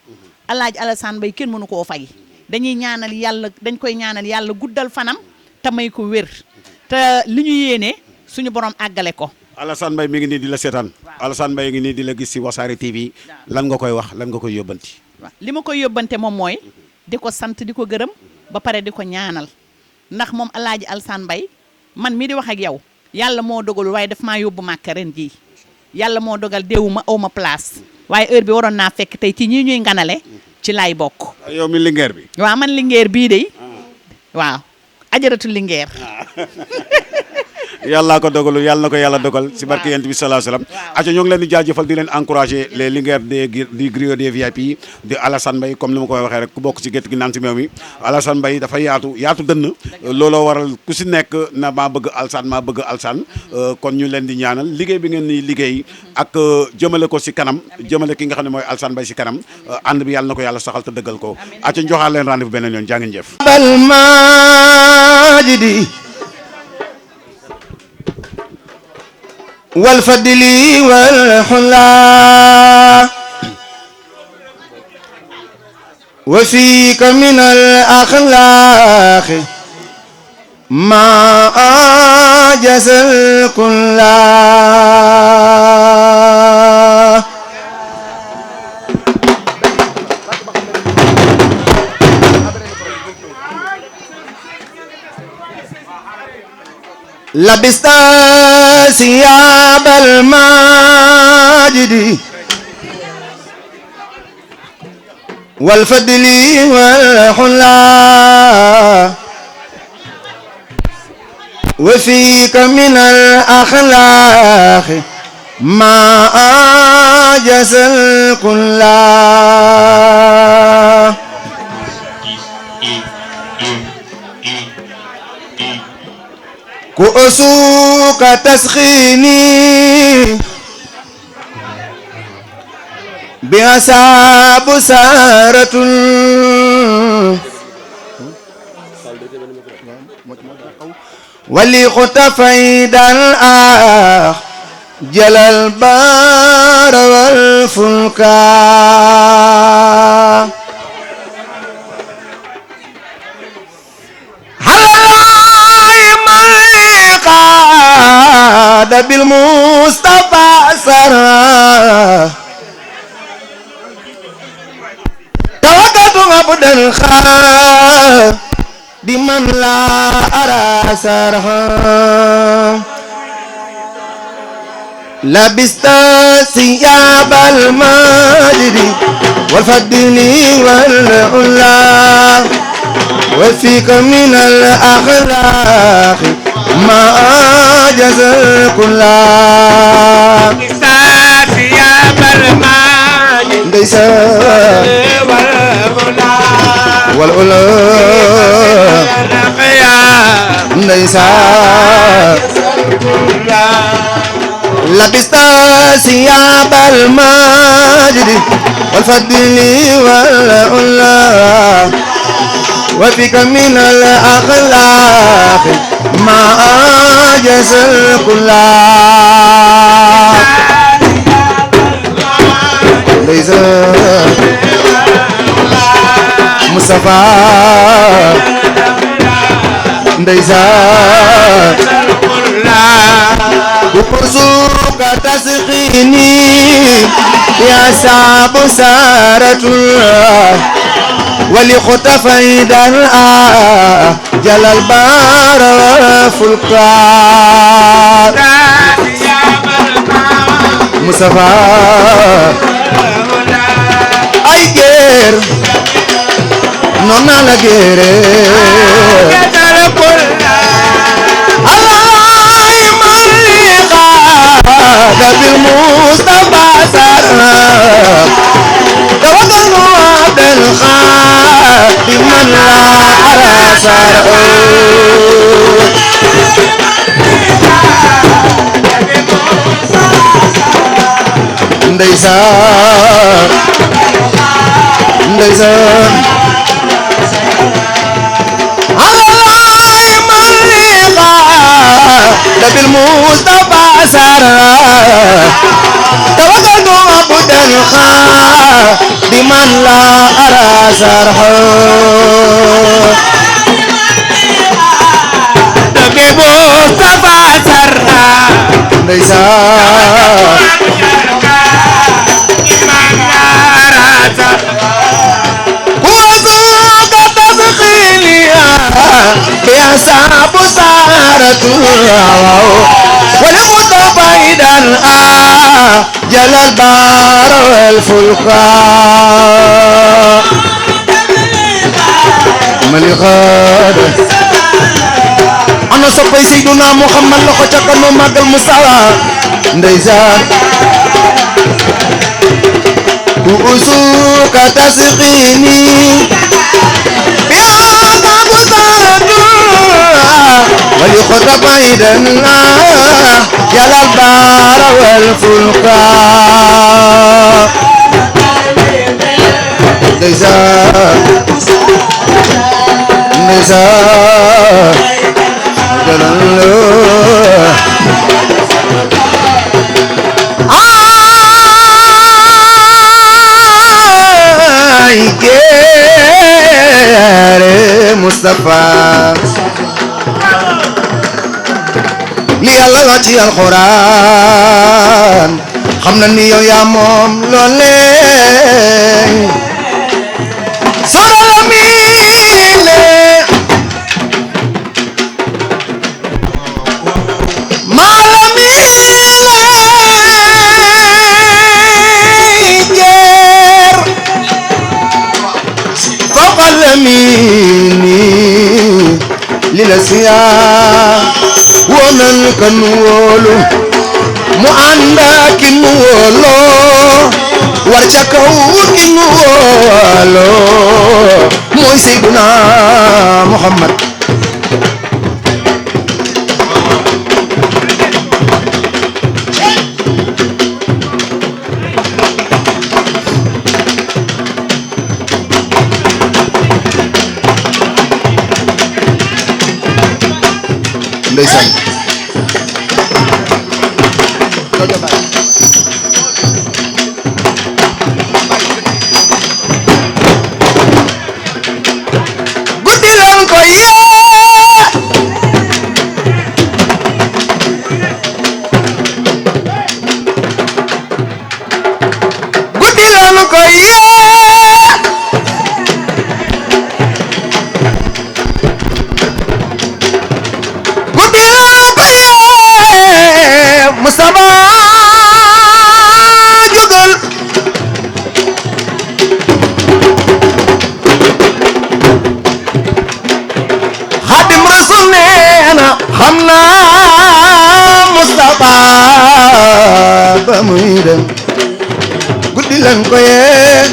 Alaaji Alassane Mbaye kenn mënu koo fay dañ koy ñaanal yàlla guddal fanam te may ko wér te li ñu yéene suñu borom àggale ko. Alassane Mbaye mi ngi nii di la seetaan Alassane Mbaye ngi nii di la gis si Wassare TV lan nga koy wax lan nga koy yóbbanti. waaw li ma koy yóbbante moom mooy di ko sant di ko gërëm ba pare di ko ñaanal ndax moom Alaaji Alassane Mbaye man mii di wax ak yow yàlla moo dogalul waaye daf maa yóbbu màkka ren jii yàlla moo dogal deewuma aw ma place waaye heure bi waroon naa fekk tey ci ñii ñuy nganale ci laay bokk. yow mi Linguère bi. waaw man Linguère bii de waaw Adjaratou Linguère. yàlla ko dogalu yàlla na ko yàlla dogal si barke yent bi sallallahu alayhi wasallam aca ñoo ngi leen di jaajëfal di leen encourager les Linguères du griot des VIP de Alassane Mbaye comme ni ma koy waxee rek ku bokk ci gétt gi naan si meew mi Alassane Mbaye dafa yaatu dënn looloo waral ku si nekk na maa bëgg Alassane kon ñu leen di ñaanal liggéey bi ngeen ni liggéey ak jëmale ko si kanam jëmale ki nga xam ne mooy Alassane Mbaye si kanam ànd bi yàlla na ko yàlla saxal te dëggal ko aca joxaat leen rendez-vous beneen yoon jaa ngeen jëf والفضل والحلا وفيك من الأخلاق ما أعجز الكل لبست ثياب الماجد والفضل والحلا وفيك من الأخلاق ما أعجز الكل كؤسوك تسخيني بأصحاب سارة ولي خطفيد الآخ جل البار والفلكا قاد بالمصطفى سرا توكلت عبدا خا بمن لا أرى سرها لبست ثياب المجد والفضل والعلا وفيك من الأخلاق ما أعجز الكل ثياب الماجد ليس والعلا ليس لبست ثياب الماجد والفضل والعلا وفيك من الأخلاق ما أعجز الكل ليس مصطفى ليس وقرصوك تسقيني يا صعب سارة ولخطفيد جل البار والفلكا مصطفى أي غير نونا لا غير الله مالقا بالمصطفى سرا توكلوا عبد بمن لا أرى سرعه ndeysaan ndeysaan alay maliqa nabil mustafa sara tawakkaltu abdan kha biman la ara sarha nabil mustafa sara ndeysaan صعب سارة ولمتفيدا جل البار والفلكا ملغاد أنا صبي سيدنا محمد لخو تكنو ماغل مصطفى ndeysaan كؤسوك تسقيني ولخطب أيضا جل البار والفلكا نزار نزار جل الله ay Mustafa li Yàlla wax ci alxuraan xam na ni yow yaa moom loole sorala miine maala miine jeer faqal miini li la siyaa woonal kan wóolu mu ànd ak ki nu wóoloo war ca kaw ki nu wóoloo mooy Seydina Muhammad ndeysaan guddi lan ko yee guddi lan ko yee guddi lan ko yee Mustafa jógal Xaadim Rasul nee na xam naa Mustafa ba muy dem guddi lan ko yee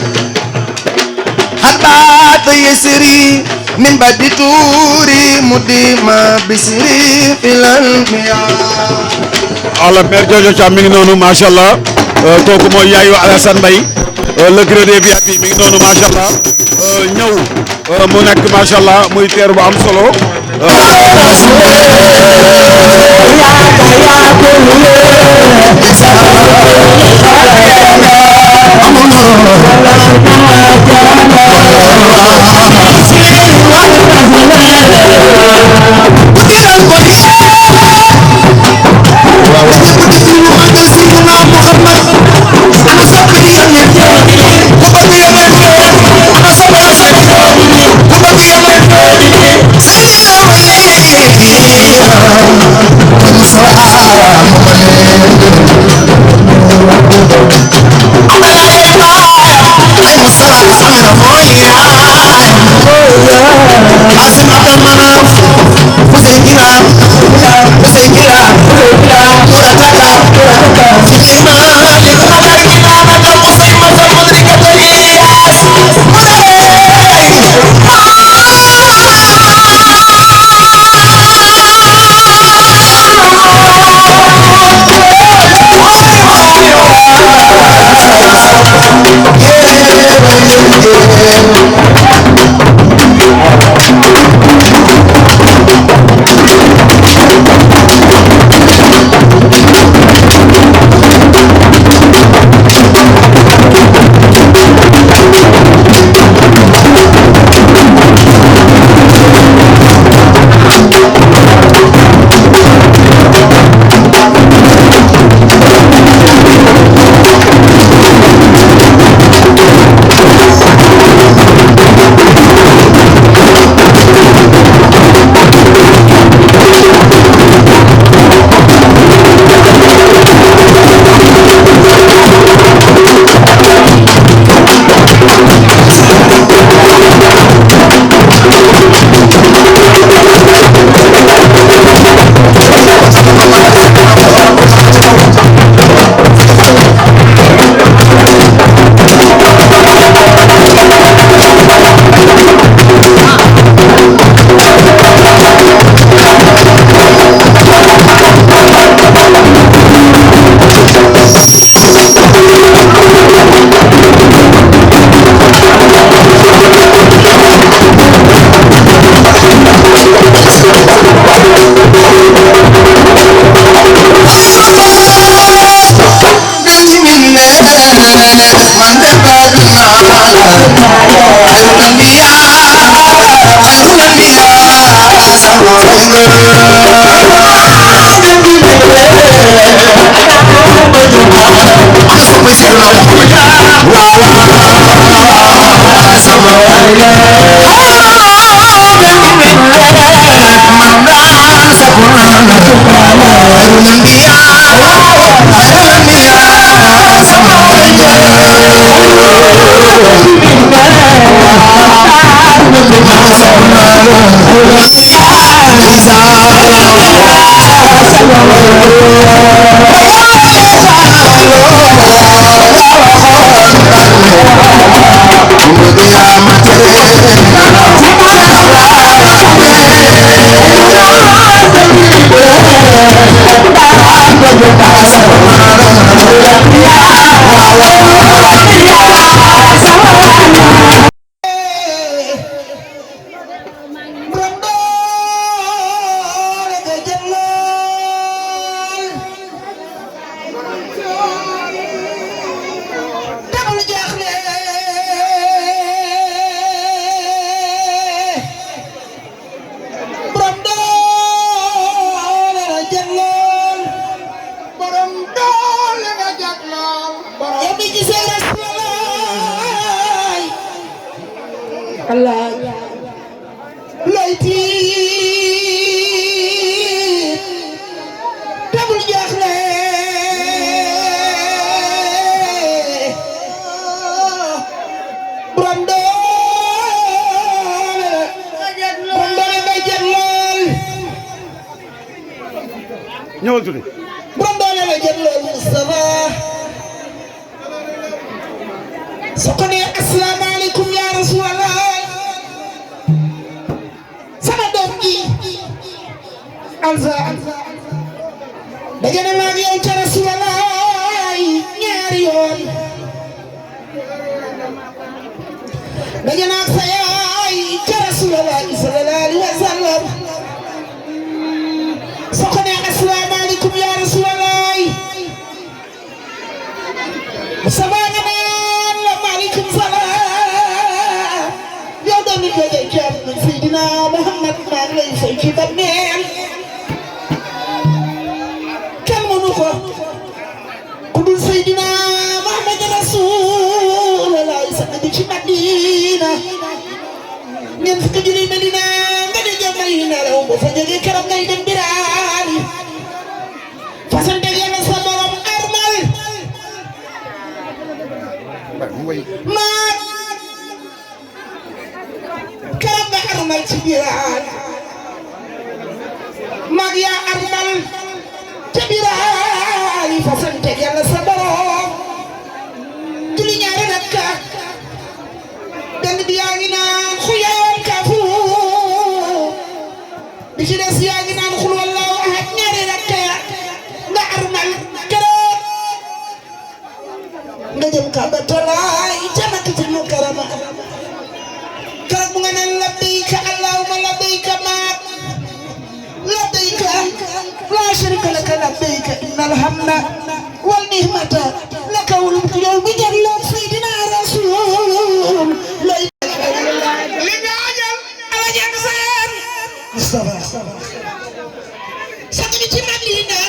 hatta yasri min badi tuuri mudima bisri filal miya alors mère Jojo Thiam mi ngi noonu macha allah kooku mooy yaayu Alassane Mbaye le gradé VIP mi ngi noonu macha allah ñëw mu nekk macha allah muy teer bu am solo. ñëwal tuuti. borom doole la jël loolu Moustapha su ko nee asalaamaaleykum yaa rasulallah sama doom ji Alza daje na maag yow ca rasulallah ñaari yoon daje na ak sa yaay ca rasulallah sallallahu alayhi wa sallam su ko nee asalaamaaleykum yaa rasulallah Moustapha nga naan la maaleykum salaam yow doomi jóge jàmm Seydina Muhammad maa ngi lay fay ci bàmmeel kenn mënu ko ku dul Seydina Muhammad Rasulullah sax di ci Madina ñeent fukki junni Medina nga di jëm Madina law ba fa jóge keroog ngay dem biraali fasante yàlla sa borom armal maat keroog nga armal ci biraali maag yaa armal ca biraali fasante yàlla sa borom julli ñaari rakka benn bi yaa ngi naan xuyayoon kaafu bi ci des yaa ngi naan xul wallahu ahad ñaari rakka nga armal keroog nga jëm Kaaba tolaay ca Makkatul Mukarrama keroog bu nga naan labbayka allahumma labbayka maat labbayka laa sharika laka labbayka innal hamda wal ni'mata laka wal mulku yow bi jàlloon Seydina Rasul lay li nga ajal ala jàng seen Moustapha sax bi ci Madina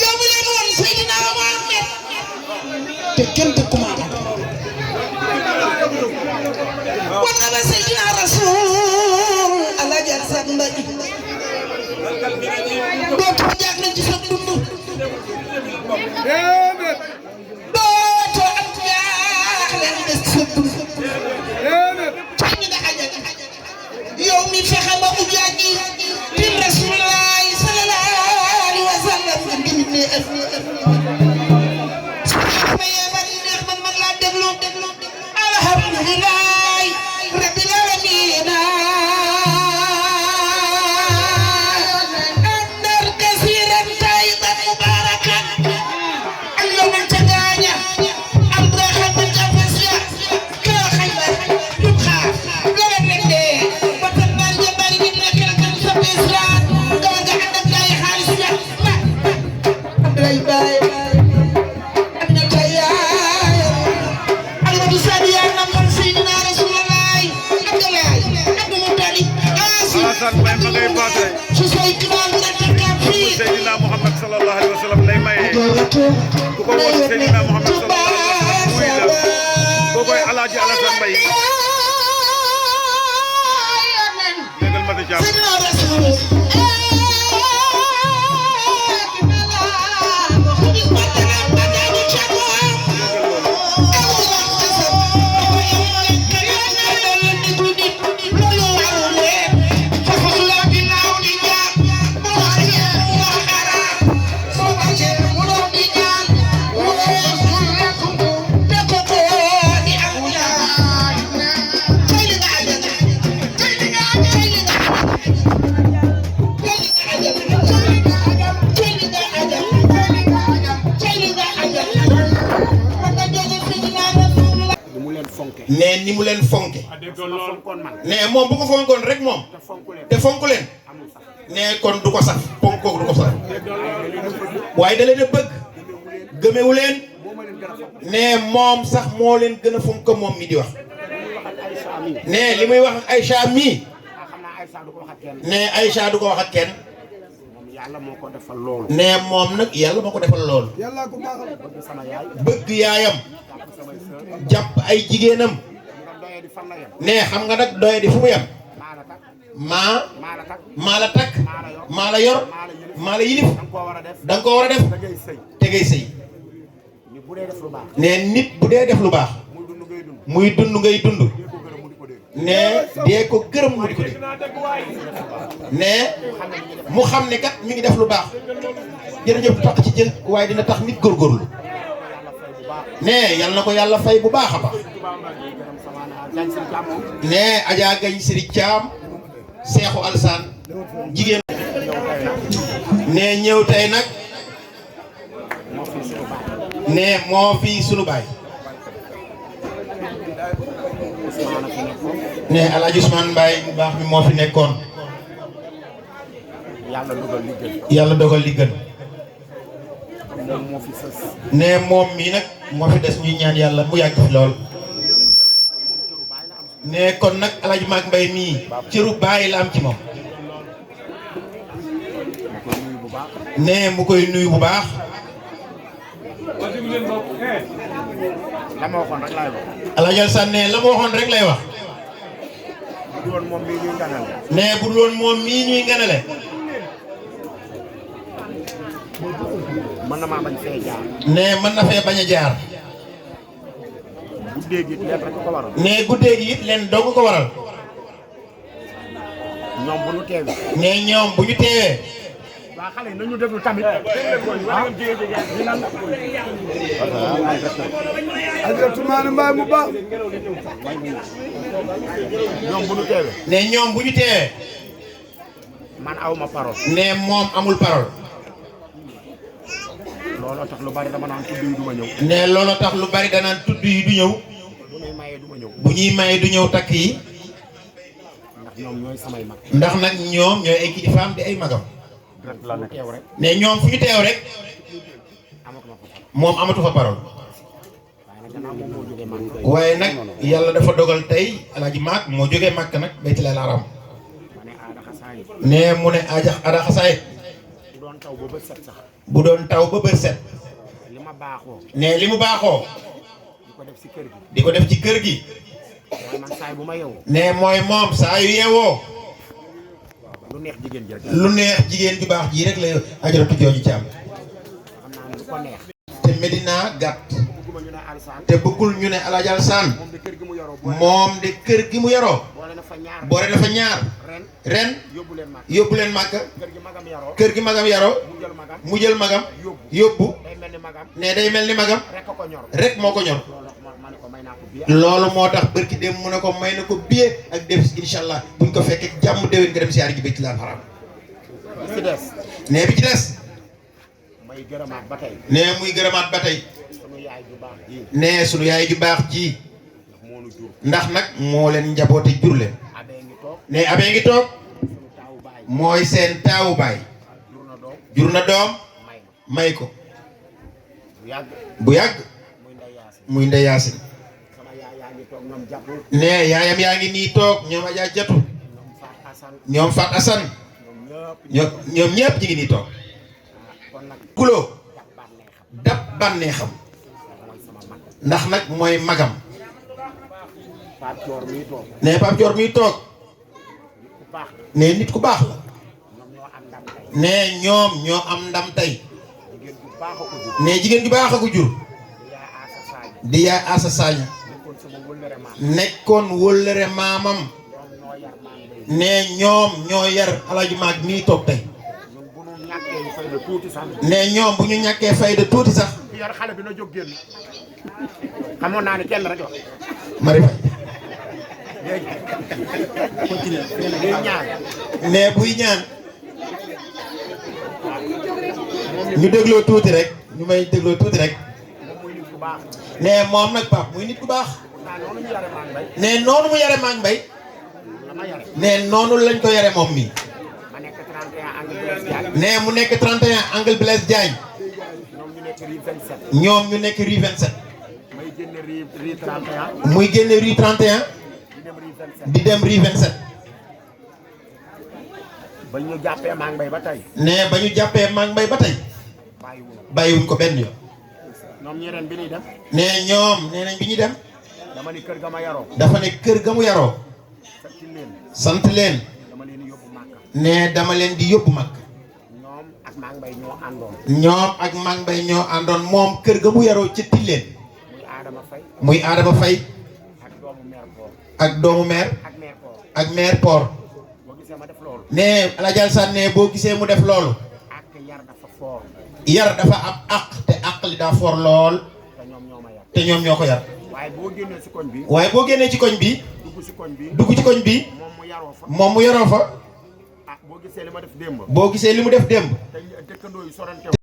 yow mi leen woon Seydina Muhammad te kenn te commandé wan nga ba Seydina Rasul ala jàng seen mbay dootoo jàng nañ ci sa dund dootoo am jaaxle des ci sa dund tax ñu nga ajal yow mi fexe ba ujaaji tim Rasulullah sallallahu alayhi wa sallam nga nit ne ak ma yeebal neex man mag laa déglu alhamdulillah rabbil alamin andar kasiran tayyiban mubarakan alyawma taganya ambraha bin jafasiya kala khaybar yubkha lele nende batan bar jabari nit la kala kan sa islam nga nga andak lay xaliss ya abdulay bay amna tayay alimatu sadiya nam Seydina Rasulullah abdulay abdul mutalib Alassane Mbaye ma ngay baate ci say kibaar la takka fi Seydina Muhammad sallallahu alayhi wa sallam lay maye ku ko woo ci Seydina Muhammad sallallahu alayhi wa sallam muy la kookoy Alaaji Alassane Mbaye déggal ma di jàmm nee ni mu leen fonke nee moom bu ko fonkoon rek moom te fonk leen nee kon du ko saf fonkoog du ko saf waaye da leen a bëgg gëmewu leen nee moom sax moo leen gën a fonk moom mi di wax nee li muy wax ak Aïcha mii nee Aïcha du ko wax ak kenn nee moom nag yàlla moo ko defal loolu bëgg yaayam jàpp ay jigéenam nee xam nga nag doye di fu mu yem maa la takk maa la yor maa la yilif da nga ko war a def te ngay sëy nee nit bu dee def lu baax muy dund ngay dund nee dee ko gërëm mu di ko dégg nee mu xam ne kat mi ngi def lu baax jërëjëf du tax ci jël waaye dina tax nit góorgóorlu nee yal na ko yàlla fay bu baax a baax nee Adja Gagne Siri Thiam Seexu Alsaan jigéen nee ñëw tey nag nee moo fi sunu baay nee Alaaji Ousmane Mbaye bu baax mi moo fi nekkoon yàlla dogal li gën nee moom mii nag moo fi des ñuy ñaan yàlla mu yàgg fi lool nee kon nag Alaaji Maag Mbaye mii cëru bàyyi la am ci moom nee mu koy nuyu bu baax Alaaji Alassane nee la ma waxoon rek lay wax nee bu dul woon moom mii ñuy ganale mën na maa bañ fee jaar. nee mën na fee bañ a jaar. guddee gi it leen rek ko waral. nee guddee gi it leen dong ko waral. ñoom bu ñu teewee. nee ñoom bu ñu teewee. waa xale yi nañu déglu tamit. Ajatumaane Mbaye mu baax. ñoom bu ñu teewee. nee ñoom bu ñu teewee. man aw ma parole. nee moom amul parole. looloo tax lu bari dama naan tudd yi du ma ñëw. nee looloo tax lu bari danaan tudd yi du ñëw. bu ñuy mayee du ma ñëw. bu ñuy mayee du ñëw takk yi. ndax ñoom ñooy samay mag. ndax nag ñoom ñooy ay kilifaam di ay magam. la na teew rek. nee ñoom fu ñu teew rek. moom amatu fa parole. waaye nag yàlla dafa dogal tey Alaaji Maag moo jógee Màkk nag Baytul Haram. nee mu ne Ada Xasaay. bu doon taw ba bët set. li ma baaxoo. nee li mu baaxoo. di ko def ci kër gi. di ko def ci kër gi. mooy man saay bu ma yeewoo. nee mooy moom saa yu yeewoo. lu neex jigéen ji rek. lu neex jigéen ju baax ji rek la ajaratu jooju ci am. xam naa ne lu ko neex. te Medina gàtt. te bëggul ñu ne Alaaji Alassane. moom de kër gi mu yoroo. boole na fa ñaar. ren yóbbu leen màkk. kër gi magam yaroo. mu jël magam. yóbbu. ne day mel ni magam. rek moo ko ñor. loolu moo tax bërki dem mu ne ko may na ko billet ak def incha allah buñ ko fekkee jàmm déwén nga dem siyaar ji Baytul Haram. bi ci des. nee bi ci des. may gërëmaat ba tey. nee muy gërëmaat ba tey. nee sunu yaay ju baax ji. ndax nag moo leen njaboote jur leen. nee abee ngi toog. mooy seen taawu baay. jur na doom. may ko. bu yàgg. muy Ndey Yaasin. nee yaayam yaa ngi nii toog ñoom Adja Jatu. ñoom Fat Assane. ñoom ñëpp ñi ngi nii toog. kuloo bànneexam ndax nag mooy magam Pape Dior mii toog ne Pape Dior mii toog ne nit ku baax la ne ñoom ñoo am ndam tey ne jigéen ju baax a ko jur di yaay Assa Sagna nekkoon wëllëre maamam ne ñoom ñoo yar Alaaji Maag mii toog tey ne ñoom bu ñu ñàkkee fayda tuuti sax ki yor xale bi na jóg génn xamoon naa ne kenn rek la Mari Fay léegi continue buy ñaan ne buy ñaan ñu dégloo tuuti rek ñu may dégloo tuuti rek ne moom nag Pape muy nit ku baax ne noonu mu yare Maag Mbay ne noonu lañ ko yare moom mi ne mu nekk 31 angle Blaise Diagne ñoom ñu nekk rue 27 muy génne rue 31 di dem rue 27 ba ñu jàppee Maag Mbay ba tey ne ba ñu jàppee Maag Mbay ba tey bàyyiwuñ ko benn yoon ñoom ñeneen bi ñuy dem ne ñoom nee nañ bi ñuy dem dama ni kër ga ma yaroo dafa ne kër ga mu yaroo sant leen ne dama leen di yóbbu mag ñoom ak Maag Mbay ñoo àndoon ñoom ak Maag Mbay ñoo àndoon moom kër ga mu yaroo ci Tilleen muy Adama Fay ak doomu meer ak meer Por ne Alaaji Alassane ne boo gisee mu def loolu yar dafa am àq te àq li daa foor lool te ñoom ñoo ko yar waaye boo génnee ci koñ bi waaye boo génnee ci koñ bi dugg ci koñ bi dugg ci koñ bi moom mu yaroo fa moom mu yaroo fa ah boo gisee li ma def démb boo gisee li mu def démb te dëkkandoo yi sorante